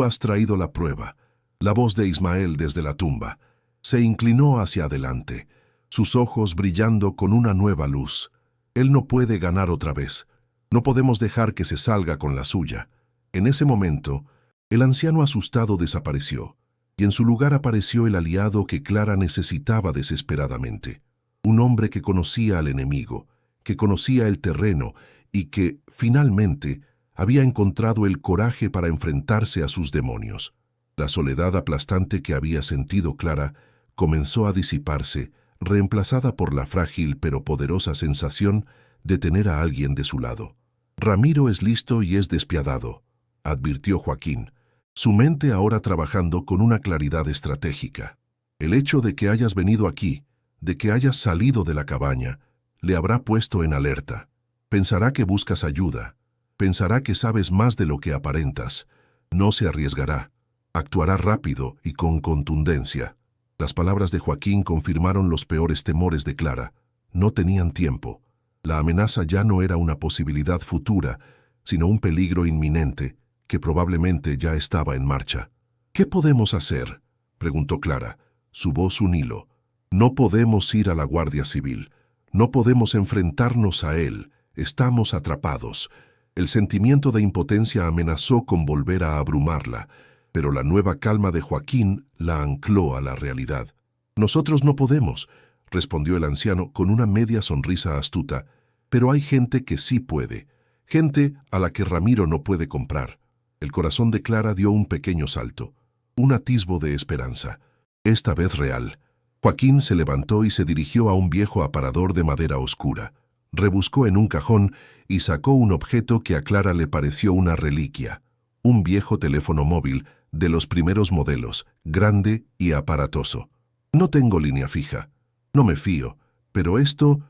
has traído la prueba. La voz de Ismael desde la tumba. Se inclinó hacia adelante, sus ojos brillando con una nueva luz. Él no puede ganar otra vez. No podemos dejar que se salga con la suya. En ese momento, el anciano asustado desapareció, y en su lugar apareció el aliado que Clara necesitaba desesperadamente. Un hombre que conocía al enemigo, que conocía el terreno y que, finalmente, había encontrado el coraje para enfrentarse a sus demonios. La soledad aplastante que había sentido Clara comenzó a disiparse, reemplazada por la frágil pero poderosa sensación de tener a alguien de su lado. Ramiro es listo y es despiadado, advirtió Joaquín, su mente ahora trabajando con una claridad estratégica. El hecho de que hayas venido aquí, de que hayas salido de la cabaña, le habrá puesto en alerta. Pensará que buscas ayuda, pensará que sabes más de lo que aparentas. No se arriesgará, actuará rápido y con contundencia. Las palabras de Joaquín confirmaron los peores temores de Clara. No tenían tiempo. La amenaza ya no era una posibilidad futura, sino un peligro inminente, que probablemente ya estaba en marcha. ¿Qué podemos hacer?, preguntó Clara, su voz un hilo. No podemos ir a la Guardia Civil. No podemos enfrentarnos a él. Estamos atrapados. El sentimiento de impotencia amenazó con volver a abrumarla, pero la nueva calma de Joaquín la ancló a la realidad. Nosotros no podemos, respondió el anciano con una media sonrisa astuta, pero hay gente que sí puede, gente a la que Ramiro no puede comprar. El corazón de Clara dio un pequeño salto, un atisbo de esperanza, esta vez real. Joaquín se levantó y se dirigió a un viejo aparador de madera oscura. Rebuscó en un cajón y sacó un objeto que a Clara le pareció una reliquia, un viejo teléfono móvil de los primeros modelos, grande y aparatoso. No tengo línea fija, no me fío, pero esto,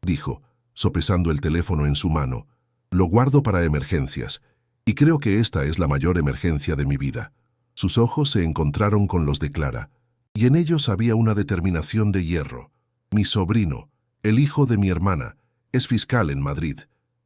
dijo, sopesando el teléfono en su mano. Lo guardo para emergencias, y creo que esta es la mayor emergencia de mi vida. Sus ojos se encontraron con los de Clara, y en ellos había una determinación de hierro. Mi sobrino, el hijo de mi hermana, es fiscal en Madrid,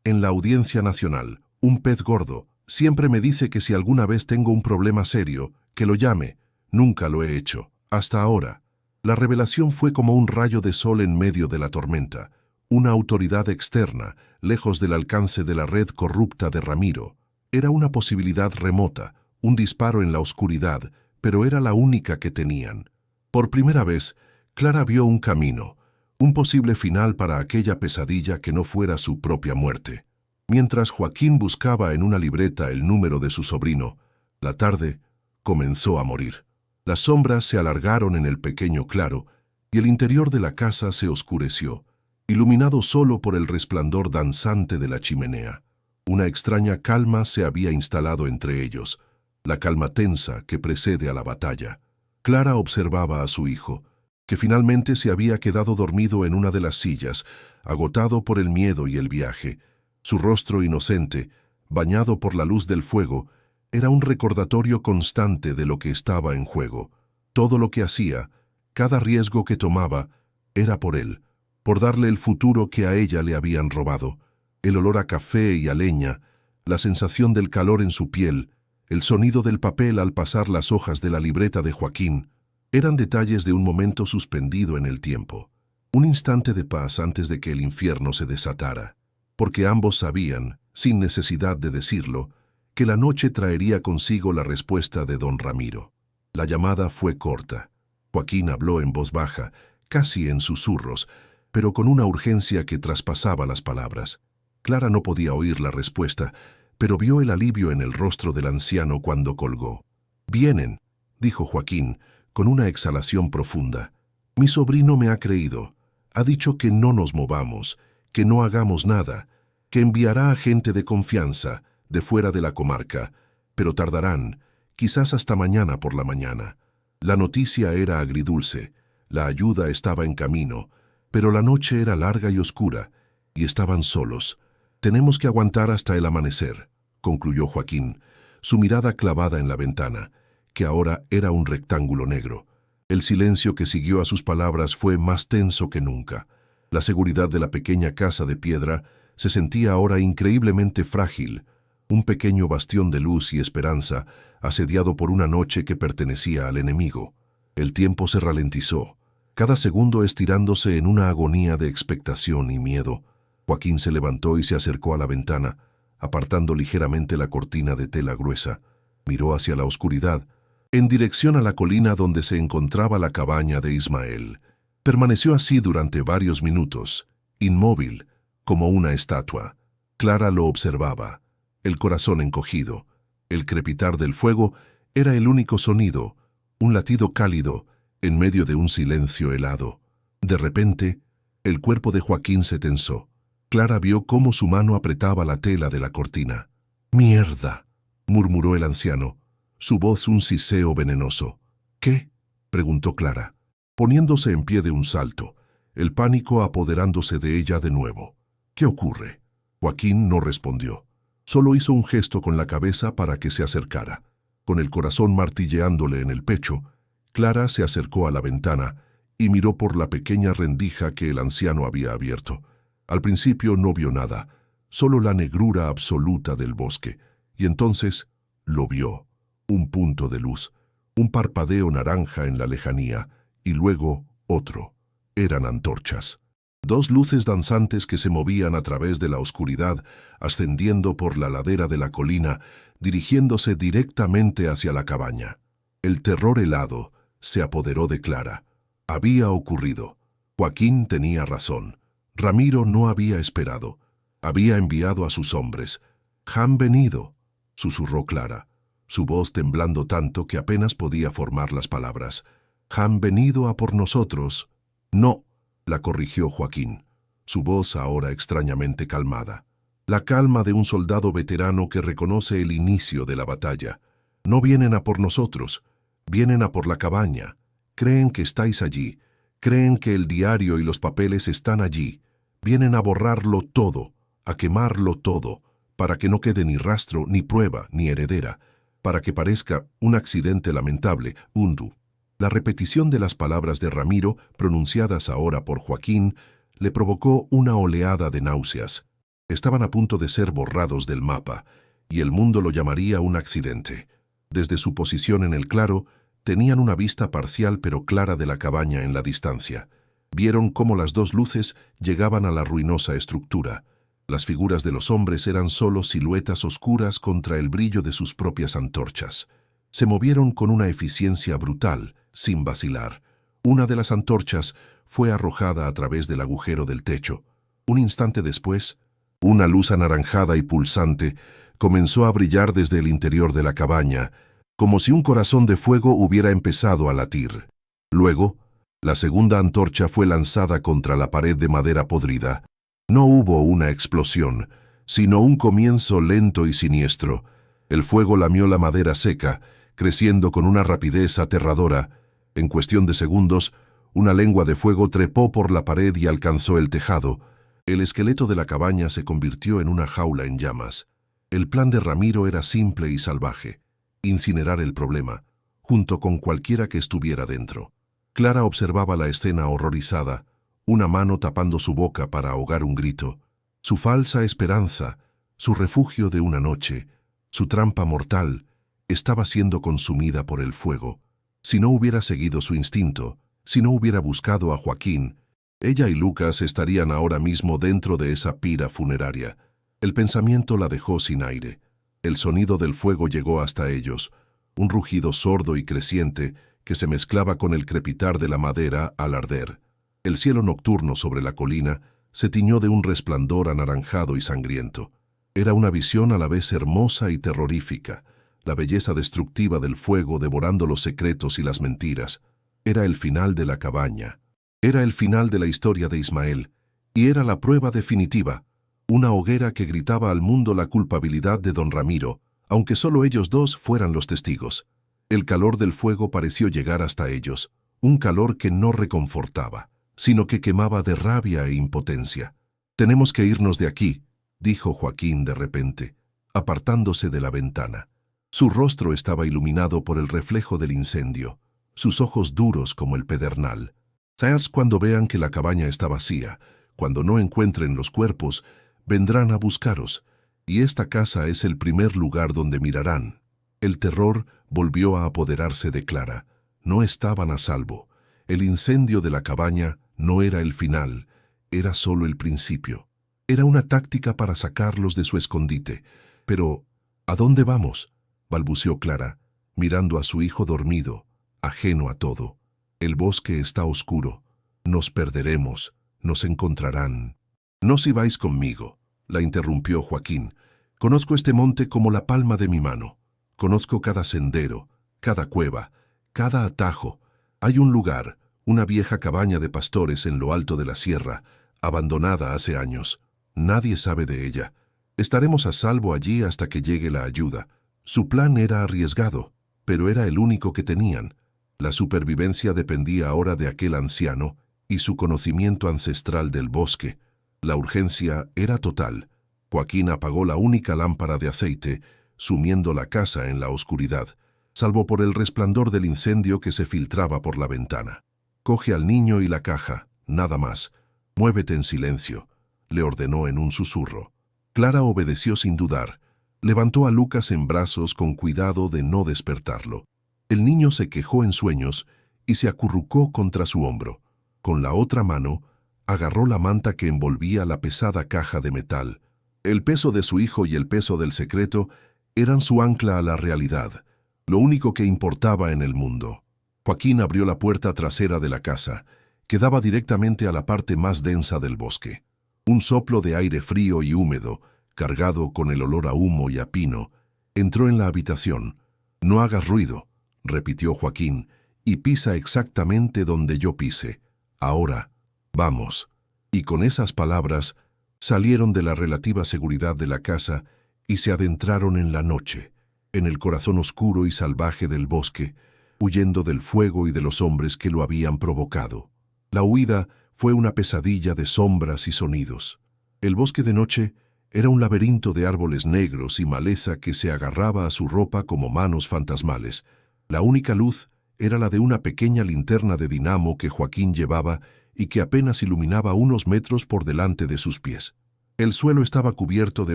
en la Audiencia Nacional, un pez gordo. Siempre me dice que si alguna vez tengo un problema serio, que lo llame. Nunca lo he hecho, hasta ahora. La revelación fue como un rayo de sol en medio de la tormenta, una autoridad externa, lejos del alcance de la red corrupta de Ramiro. Era una posibilidad remota, un disparo en la oscuridad, pero era la única que tenían. Por primera vez, Clara vio un camino, un posible final para aquella pesadilla que no fuera su propia muerte. Mientras Joaquín buscaba en una libreta el número de su sobrino, la tarde comenzó a morir. Las sombras se alargaron en el pequeño claro y el interior de la casa se oscureció, iluminado solo por el resplandor danzante de la chimenea. Una extraña calma se había instalado entre ellos, la calma tensa que precede a la batalla. Clara observaba a su hijo, que finalmente se había quedado dormido en una de las sillas, agotado por el miedo y el viaje. Su rostro inocente, bañado por la luz del fuego, era un recordatorio constante de lo que estaba en juego. Todo lo que hacía, cada riesgo que tomaba, era por él, por darle el futuro que a ella le habían robado. El olor a café y a leña, la sensación del calor en su piel, el sonido del papel al pasar las hojas de la libreta de Joaquín, eran detalles de un momento suspendido en el tiempo. Un instante de paz antes de que el infierno se desatara. Porque ambos sabían, sin necesidad de decirlo, que la noche traería consigo la respuesta de don Ramiro. La llamada fue corta. Joaquín habló en voz baja, casi en susurros, pero con una urgencia que traspasaba las palabras. Clara no podía oír la respuesta, pero vio el alivio en el rostro del anciano cuando colgó. «Vienen», dijo Joaquín, con una exhalación profunda. «Mi sobrino me ha creído. Ha dicho que no nos movamos, que no hagamos nada, que enviará a gente de confianza, de fuera de la comarca, pero tardarán, quizás hasta mañana por la mañana». La noticia era agridulce, la ayuda estaba en camino, pero la noche era larga y oscura, y estaban solos. «Tenemos que aguantar hasta el amanecer», concluyó Joaquín, su mirada clavada en la ventana, que ahora era un rectángulo negro. El silencio que siguió a sus palabras fue más tenso que nunca. La seguridad de la pequeña casa de piedra se sentía ahora increíblemente frágil, un pequeño bastión de luz y esperanza, asediado por una noche que pertenecía al enemigo. El tiempo se ralentizó, cada segundo estirándose en una agonía de expectación y miedo. Joaquín se levantó y se acercó a la ventana, apartando ligeramente la cortina de tela gruesa. Miró hacia la oscuridad, en dirección a la colina donde se encontraba la cabaña de Ismael. Permaneció así durante varios minutos, inmóvil, como una estatua. Clara lo observaba, el corazón encogido. El crepitar del fuego era el único sonido, un latido cálido, en medio de un silencio helado. De repente, el cuerpo de Joaquín se tensó. Clara vio cómo su mano apretaba la tela de la cortina. «¡Mierda!», murmuró el anciano, su voz un siseo venenoso. «¿Qué?», preguntó Clara, poniéndose en pie de un salto, el pánico apoderándose de ella de nuevo. «¿Qué ocurre?». Joaquín no respondió. Solo hizo un gesto con la cabeza para que se acercara. Con el corazón martilleándole en el pecho, Clara se acercó a la ventana y miró por la pequeña rendija que el anciano había abierto. Al principio no vio nada, solo la negrura absoluta del bosque, y entonces lo vio. Un punto de luz, un parpadeo naranja en la lejanía, y luego otro. Eran antorchas. Dos luces danzantes que se movían a través de la oscuridad, ascendiendo por la ladera de la colina, dirigiéndose directamente hacia la cabaña. El terror helado se apoderó de Clara. Había ocurrido. Joaquín tenía razón. Ramiro no había esperado. Había enviado a sus hombres. «Han venido», susurró Clara, su voz temblando tanto que apenas podía formar las palabras. «Han venido a por nosotros». «No», la corrigió Joaquín, su voz ahora extrañamente calmada. La calma de un soldado veterano que reconoce el inicio de la batalla. «No vienen a por nosotros, vienen a por la cabaña. Creen que estáis allí, creen que el diario y los papeles están allí, Vienen a borrarlo todo, a quemarlo todo, para que no quede ni rastro, ni prueba, ni heredera, para que parezca un accidente lamentable, undu. La repetición de las palabras de Ramiro, pronunciadas ahora por Joaquín, le provocó una oleada de náuseas. Estaban a punto de ser borrados del mapa, y el mundo lo llamaría un accidente. Desde su posición en el claro, tenían una vista parcial pero clara de la cabaña en la distancia. Vieron cómo las dos luces llegaban a la ruinosa estructura. Las figuras de los hombres eran solo siluetas oscuras contra el brillo de sus propias antorchas. Se movieron con una eficiencia brutal, sin vacilar. Una de las antorchas fue arrojada a través del agujero del techo. Un instante después, una luz anaranjada y pulsante comenzó a brillar desde el interior de la cabaña, como si un corazón de fuego hubiera empezado a latir. Luego, la segunda antorcha fue lanzada contra la pared de madera podrida. No hubo una explosión, sino un comienzo lento y siniestro. El fuego lamió la madera seca, creciendo con una rapidez aterradora. En cuestión de segundos, una lengua de fuego trepó por la pared y alcanzó el tejado. El esqueleto de la cabaña se convirtió en una jaula en llamas. El plan de Ramiro era simple y salvaje: incinerar el problema, junto con cualquiera que estuviera dentro. Clara observaba la escena horrorizada, una mano tapando su boca para ahogar un grito. Su falsa esperanza, su refugio de una noche, su trampa mortal, estaba siendo consumida por el fuego. Si no hubiera seguido su instinto, si no hubiera buscado a Joaquín, ella y Lucas estarían ahora mismo dentro de esa pira funeraria. El pensamiento la dejó sin aire. El sonido del fuego llegó hasta ellos, un rugido sordo y creciente que se mezclaba con el crepitar de la madera al arder. El cielo nocturno sobre la colina se tiñó de un resplandor anaranjado y sangriento. Era una visión a la vez hermosa y terrorífica, la belleza destructiva del fuego devorando los secretos y las mentiras. Era el final de la cabaña. Era el final de la historia de Ismael, y era la prueba definitiva, una hoguera que gritaba al mundo la culpabilidad de don Ramiro, aunque solo ellos dos fueran los testigos. El calor del fuego pareció llegar hasta ellos, un calor que no reconfortaba, sino que quemaba de rabia e impotencia. «Tenemos que irnos de aquí», dijo Joaquín de repente, apartándose de la ventana. Su rostro estaba iluminado por el reflejo del incendio, sus ojos duros como el pedernal. «Quizás cuando vean que la cabaña está vacía, cuando no encuentren los cuerpos, vendrán a buscaros, y esta casa es el primer lugar donde mirarán». El terror volvió a apoderarse de Clara. No estaban a salvo. El incendio de la cabaña no era el final, era solo el principio. Era una táctica para sacarlos de su escondite. «Pero, ¿a dónde vamos?», balbuceó Clara, mirando a su hijo dormido, ajeno a todo. «El bosque está oscuro. Nos perderemos, nos encontrarán». «No si vais conmigo», la interrumpió Joaquín. «Conozco este monte como la palma de mi mano. Conozco cada sendero, cada cueva, cada atajo. Hay un lugar, una vieja cabaña de pastores en lo alto de la sierra, abandonada hace años. Nadie sabe de ella. Estaremos a salvo allí hasta que llegue la ayuda». Su plan era arriesgado, pero era el único que tenían. La supervivencia dependía ahora de aquel anciano y su conocimiento ancestral del bosque. La urgencia era total. Joaquín apagó la única lámpara de aceite, sumiendo la casa en la oscuridad, salvo por el resplandor del incendio que se filtraba por la ventana. «Coge al niño y la caja, nada más. Muévete en silencio», le ordenó en un susurro. Clara obedeció sin dudar. Levantó a Lucas en brazos con cuidado de no despertarlo. El niño se quejó en sueños y se acurrucó contra su hombro. Con la otra mano, agarró la manta que envolvía la pesada caja de metal. El peso de su hijo y el peso del secreto eran su ancla a la realidad, lo único que importaba en el mundo. Joaquín abrió la puerta trasera de la casa, que daba directamente a la parte más densa del bosque. Un soplo de aire frío y húmedo, cargado con el olor a humo y a pino, entró en la habitación. «No hagas ruido», repitió Joaquín, «y pisa exactamente donde yo pise. Ahora, vamos». Y con esas palabras salieron de la relativa seguridad de la casa y se adentraron en la noche, en el corazón oscuro y salvaje del bosque, huyendo del fuego y de los hombres que lo habían provocado. La huida Fue una pesadilla de sombras y sonidos. El bosque de noche era un laberinto de árboles negros y maleza que se agarraba a su ropa como manos fantasmales. La única luz era la de una pequeña linterna de dinamo que Joaquín llevaba y que apenas iluminaba unos metros por delante de sus pies. El suelo estaba cubierto de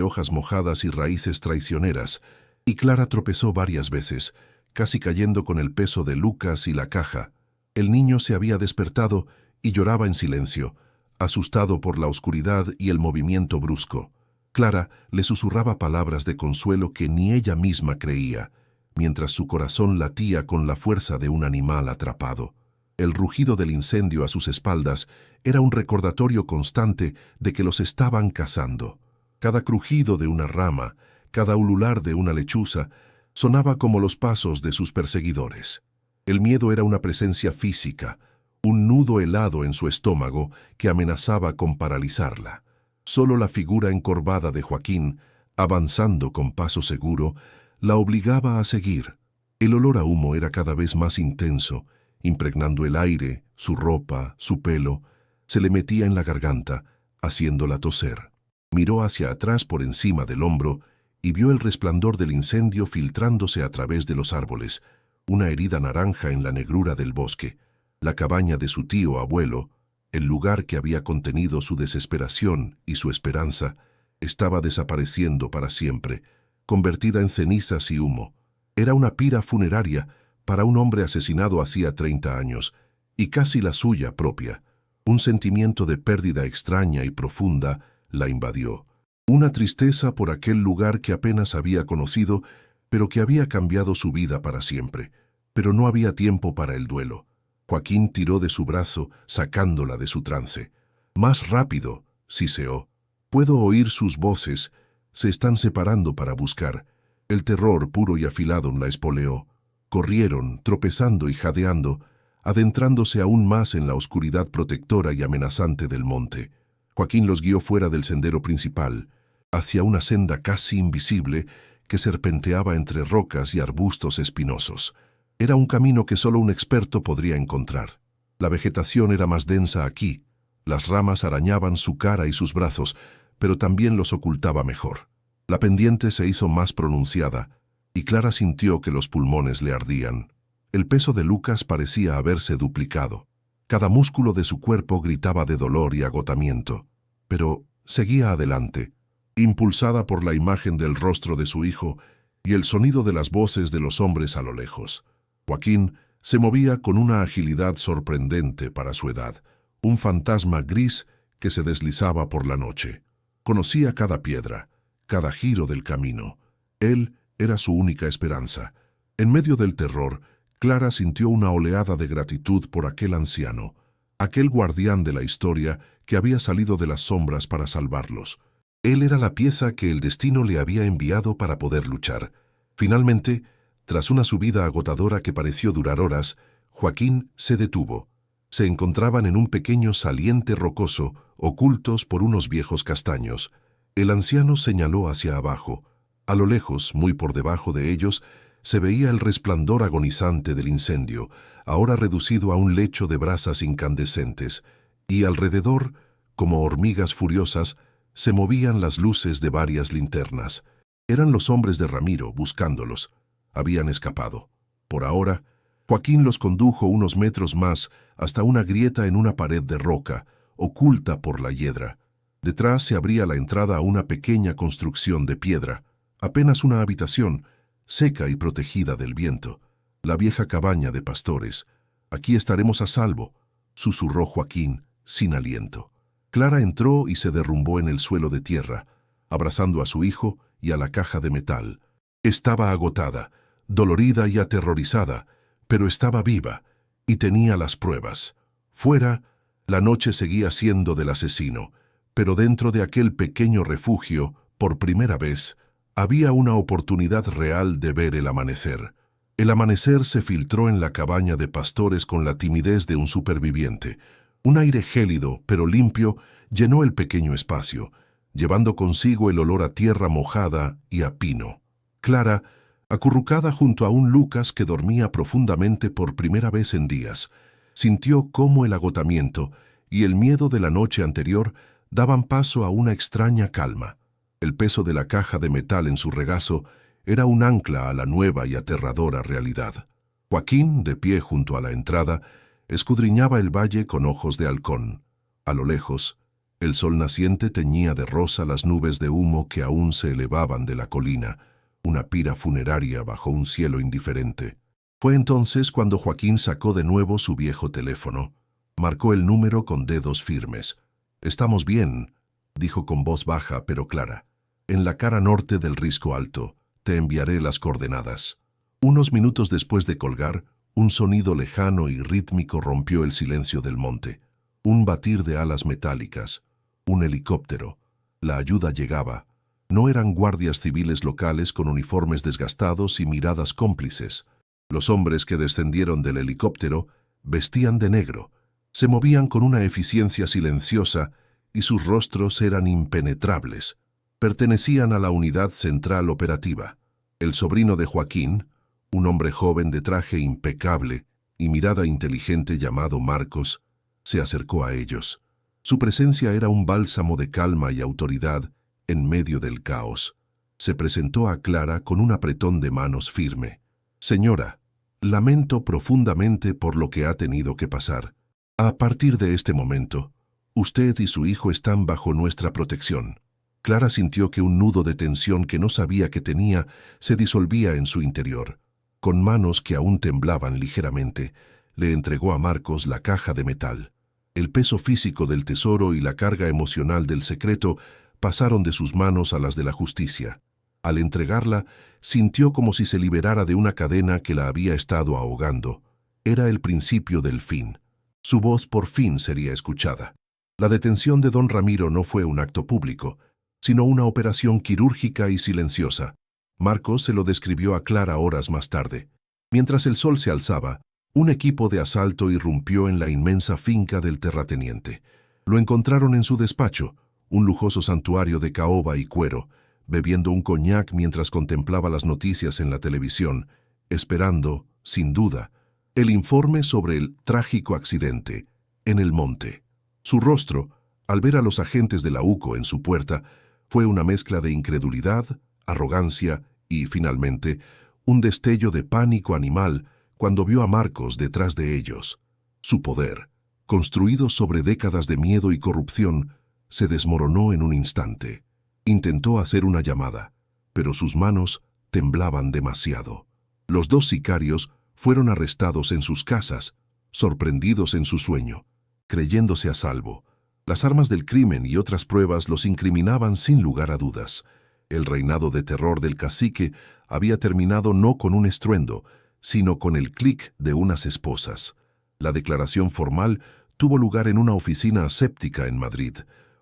hojas mojadas y raíces traicioneras, y Clara tropezó varias veces, casi cayendo con el peso de Lucas y la caja. El niño se había despertado y lloraba en silencio, asustado por la oscuridad y el movimiento brusco. Clara le susurraba palabras de consuelo que ni ella misma creía, mientras su corazón latía con la fuerza de un animal atrapado. El rugido del incendio a sus espaldas era un recordatorio constante de que los estaban cazando. Cada crujido de una rama, cada ulular de una lechuza, sonaba como los pasos de sus perseguidores. El miedo era una presencia física, un nudo helado en su estómago que amenazaba con paralizarla. Solo la figura encorvada de Joaquín, avanzando con paso seguro, la obligaba a seguir. El olor a humo era cada vez más intenso, impregnando el aire, su ropa, su pelo. Se le metía en la garganta, haciéndola toser. Miró hacia atrás por encima del hombro y vio el resplandor del incendio filtrándose a través de los árboles, una herida naranja en la negrura del bosque. La cabaña de su tío abuelo, el lugar que había contenido su desesperación y su esperanza, estaba desapareciendo para siempre, convertida en cenizas y humo. Era una pira funeraria para un hombre asesinado hacía 30 años, y casi la suya propia. Un sentimiento de pérdida extraña y profunda la invadió. Una tristeza por aquel lugar que apenas había conocido, pero que había cambiado su vida para siempre. Pero no había tiempo para el duelo. Joaquín tiró de su brazo, sacándola de su trance. «Más rápido», siseó. «Puedo oír sus voces. Se están separando para buscar». El terror puro y afilado la espoleó. Corrieron, tropezando y jadeando, adentrándose aún más en la oscuridad protectora y amenazante del monte. Joaquín los guió fuera del sendero principal, hacia una senda casi invisible que serpenteaba entre rocas y arbustos espinosos. Era un camino que solo un experto podría encontrar. La vegetación era más densa aquí. Las ramas arañaban su cara y sus brazos, pero también los ocultaba mejor. La pendiente se hizo más pronunciada, y Clara sintió que los pulmones le ardían. El peso de Lucas parecía haberse duplicado. Cada músculo de su cuerpo gritaba de dolor y agotamiento. Pero seguía adelante, impulsada por la imagen del rostro de su hijo y el sonido de las voces de los hombres a lo lejos. Joaquín se movía con una agilidad sorprendente para su edad, un fantasma gris que se deslizaba por la noche. Conocía cada piedra, cada giro del camino. Él era su única esperanza. En medio del terror, Clara sintió una oleada de gratitud por aquel anciano, aquel guardián de la historia que había salido de las sombras para salvarlos. Él era la pieza que el destino le había enviado para poder luchar. Finalmente, tras una subida agotadora que pareció durar horas, Joaquín se detuvo. Se encontraban en un pequeño saliente rocoso, ocultos por unos viejos castaños. El anciano señaló hacia abajo. A lo lejos, muy por debajo de ellos, se veía el resplandor agonizante del incendio, ahora reducido a un lecho de brasas incandescentes, y alrededor, como hormigas furiosas, se movían las luces de varias linternas. Eran los hombres de Ramiro buscándolos. Habían escapado. Por ahora, Joaquín los condujo unos metros más hasta una grieta en una pared de roca, oculta por la hiedra. Detrás se abría la entrada a una pequeña construcción de piedra, apenas una habitación, seca y protegida del viento. La vieja cabaña de pastores. «Aquí estaremos a salvo», susurró Joaquín, sin aliento. Clara entró y se derrumbó en el suelo de tierra, abrazando a su hijo y a la caja de metal. Estaba agotada, dolorida y aterrorizada, pero estaba viva y tenía las pruebas. Fuera, la noche seguía siendo del asesino, pero dentro de aquel pequeño refugio, por primera vez, había una oportunidad real de ver el amanecer. El amanecer se filtró en la cabaña de pastores con la timidez de un superviviente. Un aire gélido, pero limpio, llenó el pequeño espacio, llevando consigo el olor a tierra mojada y a pino. Clara, acurrucada junto a un Lucas que dormía profundamente por primera vez en días, sintió cómo el agotamiento, y el miedo de la noche anterior daban paso a una extraña calma. El peso de la caja de metal en su regazo era un ancla a la nueva y aterradora realidad. Joaquín, de pie junto a la entrada, escudriñaba el valle con ojos de halcón. A lo lejos, el sol naciente teñía de rosa las nubes de humo que aún se elevaban de la colina, una pira funeraria bajo un cielo indiferente. Fue entonces cuando Joaquín sacó de nuevo su viejo teléfono. Marcó el número con dedos firmes. «Estamos bien», dijo con voz baja pero clara. «En la cara norte del Risco Alto. Te enviaré las coordenadas». Unos minutos después de colgar, un sonido lejano y rítmico rompió el silencio del monte. Un batir de alas metálicas. Un helicóptero. La ayuda llegaba. No eran guardias civiles locales con uniformes desgastados y miradas cómplices. Los hombres que descendieron del helicóptero vestían de negro, se movían con una eficiencia silenciosa y sus rostros eran impenetrables. Pertenecían a la unidad central operativa. El sobrino de Joaquín, un hombre joven de traje impecable y mirada inteligente llamado Marcos, se acercó a ellos. Su presencia era un bálsamo de calma y autoridad en medio del caos. Se presentó a Clara con un apretón de manos firme. «Señora, lamento profundamente por lo que ha tenido que pasar. A partir de este momento, usted y su hijo están bajo nuestra protección». Clara sintió que un nudo de tensión que no sabía que tenía se disolvía en su interior. Con manos que aún temblaban ligeramente, le entregó a Marcos la caja de metal. El peso físico del tesoro y la carga emocional del secreto pasaron de sus manos a las de la justicia. Al entregarla, sintió como si se liberara de una cadena que la había estado ahogando. Era el principio del fin. Su voz por fin sería escuchada. La detención de don Ramiro no fue un acto público, sino una operación quirúrgica y silenciosa. Marcos se lo describió a Clara horas más tarde. Mientras el sol se alzaba, un equipo de asalto irrumpió en la inmensa finca del terrateniente. Lo encontraron en su despacho, un lujoso santuario de caoba y cuero, bebiendo un coñac mientras contemplaba las noticias en la televisión, esperando, sin duda, el informe sobre el trágico accidente en el monte. Su rostro, al ver a los agentes de la UCO en su puerta, fue una mezcla de incredulidad, arrogancia y, finalmente, un destello de pánico animal cuando vio a Marcos detrás de ellos. Su poder, construido sobre décadas de miedo y corrupción, se desmoronó en un instante. Intentó hacer una llamada, pero sus manos temblaban demasiado. Los dos sicarios fueron arrestados en sus casas, sorprendidos en su sueño, creyéndose a salvo. Las armas del crimen y otras pruebas los incriminaban sin lugar a dudas. El reinado de terror del cacique había terminado no con un estruendo, sino con el clic de unas esposas. La declaración formal tuvo lugar en una oficina aséptica en Madrid,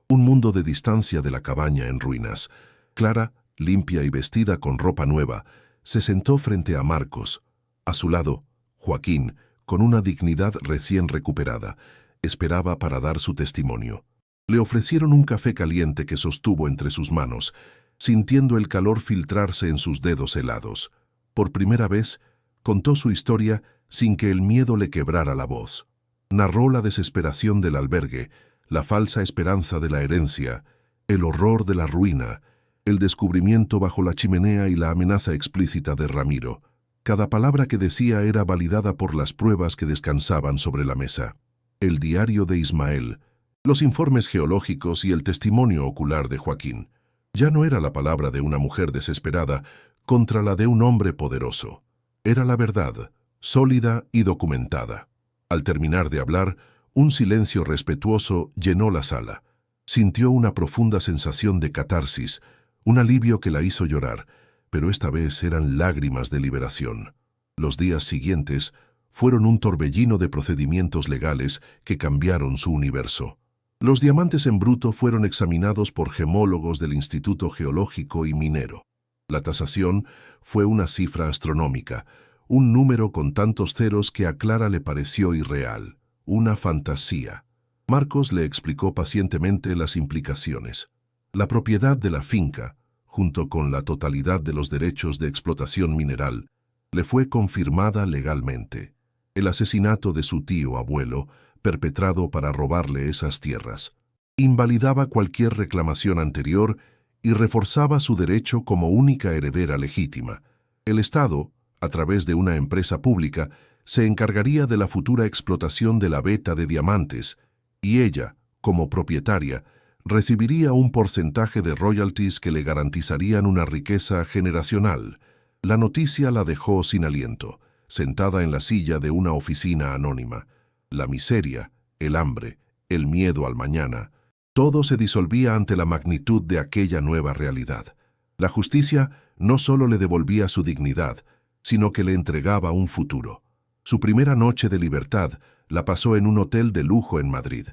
un mundo de distancia de la cabaña en ruinas. Clara, limpia y vestida con ropa nueva, se sentó frente a Marcos. A su lado, Joaquín, con una dignidad recién recuperada, esperaba para dar su testimonio. Le ofrecieron un café caliente que sostuvo entre sus manos, sintiendo el calor filtrarse en sus dedos helados. Por primera vez, contó su historia sin que el miedo le quebrara la voz. Narró la desesperación del albergue, la falsa esperanza de la herencia, el horror de la ruina, el descubrimiento bajo la chimenea y la amenaza explícita de Ramiro. Cada palabra que decía era validada por las pruebas que descansaban sobre la mesa. El diario de Ismael, los informes geológicos y el testimonio ocular de Joaquín. Ya no era la palabra de una mujer desesperada contra la de un hombre poderoso. Era la verdad, sólida y documentada. Al terminar de hablar, un silencio respetuoso llenó la sala. Sintió una profunda sensación de catarsis, un alivio que la hizo llorar, pero esta vez eran lágrimas de liberación. Los días siguientes fueron un torbellino de procedimientos legales que cambiaron su universo. Los diamantes en bruto fueron examinados por gemólogos del Instituto Geológico y Minero. La tasación fue una cifra astronómica, un número con tantos ceros que a Clara le pareció irreal, una fantasía. Marcos le explicó pacientemente las implicaciones. La propiedad de la finca, junto con la totalidad de los derechos de explotación mineral, le fue confirmada legalmente. El asesinato de su tío abuelo, perpetrado para robarle esas tierras. Invalidaba cualquier reclamación anterior y reforzaba su derecho como única heredera legítima. El Estado, a través de una empresa pública, se encargaría de la futura explotación de la veta de diamantes, y ella, como propietaria, recibiría un porcentaje de royalties que le garantizarían una riqueza generacional. La noticia la dejó sin aliento, sentada en la silla de una oficina anónima. La miseria, el hambre, el miedo al mañana, todo se disolvía ante la magnitud de aquella nueva realidad. La justicia no solo le devolvía su dignidad, sino que le entregaba un futuro. Su primera noche de libertad la pasó en un hotel de lujo en Madrid.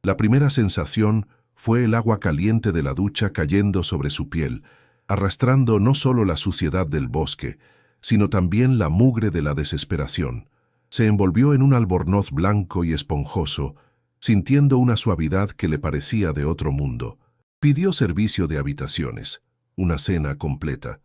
La primera sensación fue el agua caliente de la ducha cayendo sobre su piel, arrastrando no solo la suciedad del bosque, sino también la mugre de la desesperación. Se envolvió en un albornoz blanco y esponjoso, sintiendo una suavidad que le parecía de otro mundo. Pidió servicio de habitaciones, una cena completa.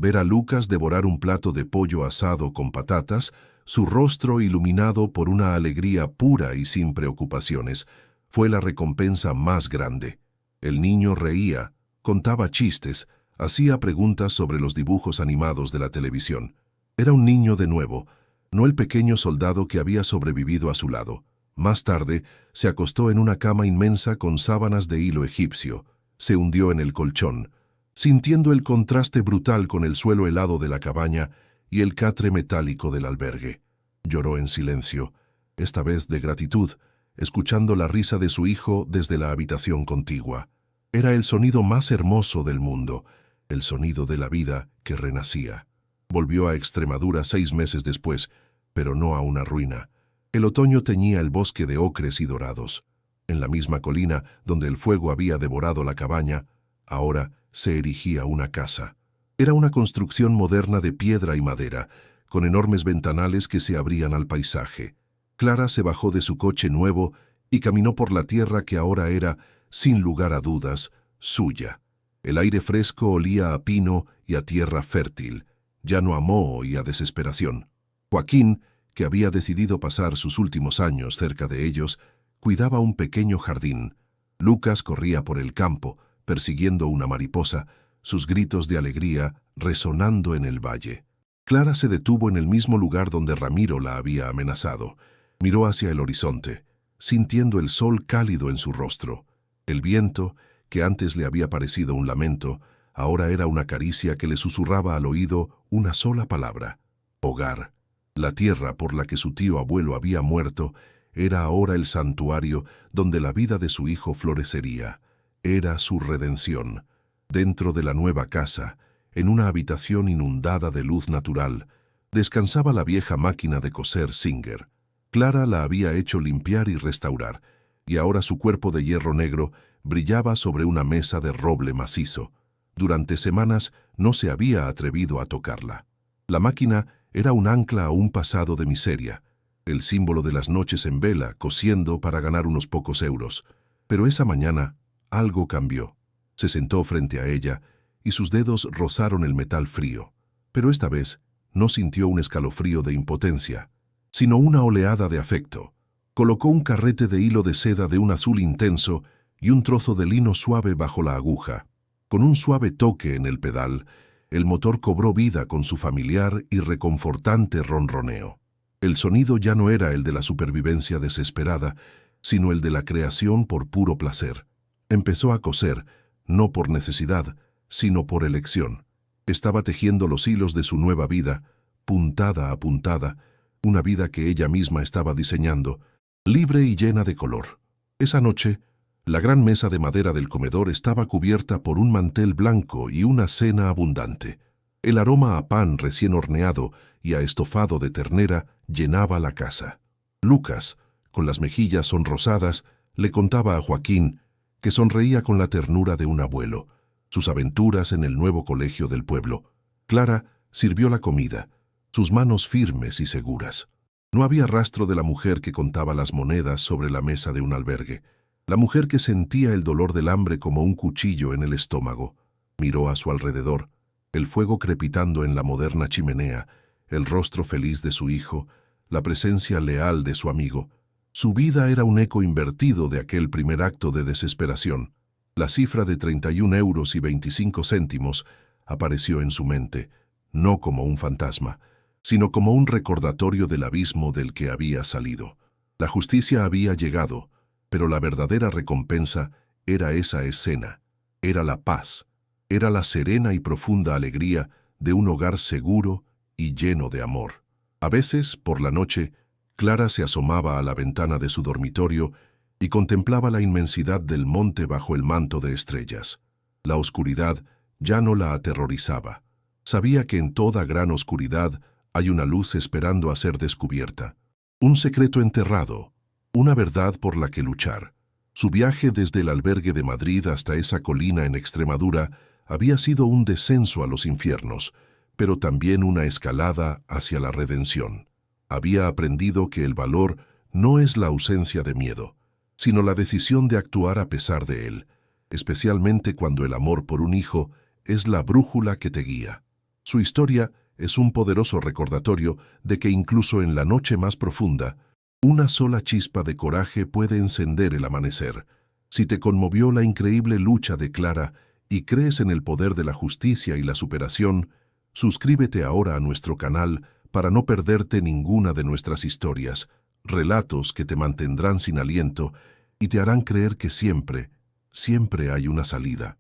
Ver a Lucas devorar un plato de pollo asado con patatas, su rostro iluminado por una alegría pura y sin preocupaciones, fue la recompensa más grande. El niño reía, contaba chistes, hacía preguntas sobre los dibujos animados de la televisión. Era un niño de nuevo, no el pequeño soldado que había sobrevivido a su lado. Más tarde, se acostó en una cama inmensa con sábanas de hilo egipcio. Se hundió en el colchón, sintiendo el contraste brutal con el suelo helado de la cabaña y el catre metálico del albergue. Lloró en silencio, esta vez de gratitud, escuchando la risa de su hijo desde la habitación contigua. Era el sonido más hermoso del mundo, el sonido de la vida que renacía. Volvió a Extremadura 6 meses después, pero no a una ruina. El otoño teñía el bosque de ocres y dorados. En la misma colina donde el fuego había devorado la cabaña, ahora se erigía una casa. Era una construcción moderna de piedra y madera, con enormes ventanales que se abrían al paisaje. Clara se bajó de su coche nuevo y caminó por la tierra que ahora era, sin lugar a dudas, suya. El aire fresco olía a pino y a tierra fértil, ya no a moho y a desesperación. Joaquín, que había decidido pasar sus últimos años cerca de ellos, cuidaba un pequeño jardín. Lucas corría por el campo, persiguiendo una mariposa, sus gritos de alegría resonando en el valle. Clara se detuvo en el mismo lugar donde Ramiro la había amenazado. Miró hacia el horizonte, sintiendo el sol cálido en su rostro. El viento, que antes le había parecido un lamento, ahora era una caricia que le susurraba al oído una sola palabra: hogar. La tierra por la que su tío abuelo había muerto era ahora el santuario donde la vida de su hijo florecería. Era su redención. Dentro de la nueva casa, en una habitación inundada de luz natural, descansaba la vieja máquina de coser Singer. Clara la había hecho limpiar y restaurar, y ahora su cuerpo de hierro negro brillaba sobre una mesa de roble macizo. Durante semanas no se había atrevido a tocarla. La máquina era un ancla a un pasado de miseria, el símbolo de las noches en vela, cosiendo para ganar unos pocos euros. Pero esa mañana algo cambió. Se sentó frente a ella y sus dedos rozaron el metal frío. Pero esta vez no sintió un escalofrío de impotencia, sino una oleada de afecto. Colocó un carrete de hilo de seda de un azul intenso y un trozo de lino suave bajo la aguja. Con un suave toque en el pedal, el motor cobró vida con su familiar y reconfortante ronroneo. El sonido ya no era el de la supervivencia desesperada, sino el de la creación por puro placer. Empezó a coser, no por necesidad, sino por elección. Estaba tejiendo los hilos de su nueva vida, puntada a puntada, una vida que ella misma estaba diseñando, libre y llena de color. Esa noche, la gran mesa de madera del comedor estaba cubierta por un mantel blanco y una cena abundante. El aroma a pan recién horneado y a estofado de ternera llenaba la casa. Lucas, con las mejillas sonrosadas, le contaba a Joaquín, que sonreía con la ternura de un abuelo, sus aventuras en el nuevo colegio del pueblo. Clara sirvió la comida, sus manos firmes y seguras. No había rastro de la mujer que contaba las monedas sobre la mesa de un albergue, la mujer que sentía el dolor del hambre como un cuchillo en el estómago. Miró a su alrededor, el fuego crepitando en la moderna chimenea, el rostro feliz de su hijo, la presencia leal de su amigo. Su vida era un eco invertido de aquel primer acto de desesperación. La cifra de 31,25 € apareció en su mente, no como un fantasma, sino como un recordatorio del abismo del que había salido. La justicia había llegado, pero la verdadera recompensa era esa escena, era la paz, era la serena y profunda alegría de un hogar seguro y lleno de amor. A veces, por la noche, Clara se asomaba a la ventana de su dormitorio y contemplaba la inmensidad del monte bajo el manto de estrellas. La oscuridad ya no la aterrorizaba. Sabía que en toda gran oscuridad hay una luz esperando a ser descubierta. Un secreto enterrado, una verdad por la que luchar. Su viaje desde el albergue de Madrid hasta esa colina en Extremadura había sido un descenso a los infiernos, pero también una escalada hacia la redención. Había aprendido que el valor no es la ausencia de miedo, sino la decisión de actuar a pesar de él, especialmente cuando el amor por un hijo es la brújula que te guía. Su historia es un poderoso recordatorio de que incluso en la noche más profunda, una sola chispa de coraje puede encender el amanecer. Si te conmovió la increíble lucha de Clara y crees en el poder de la justicia y la superación, suscríbete ahora a nuestro canal para no perderte ninguna de nuestras historias, relatos que te mantendrán sin aliento y te harán creer que siempre, siempre hay una salida.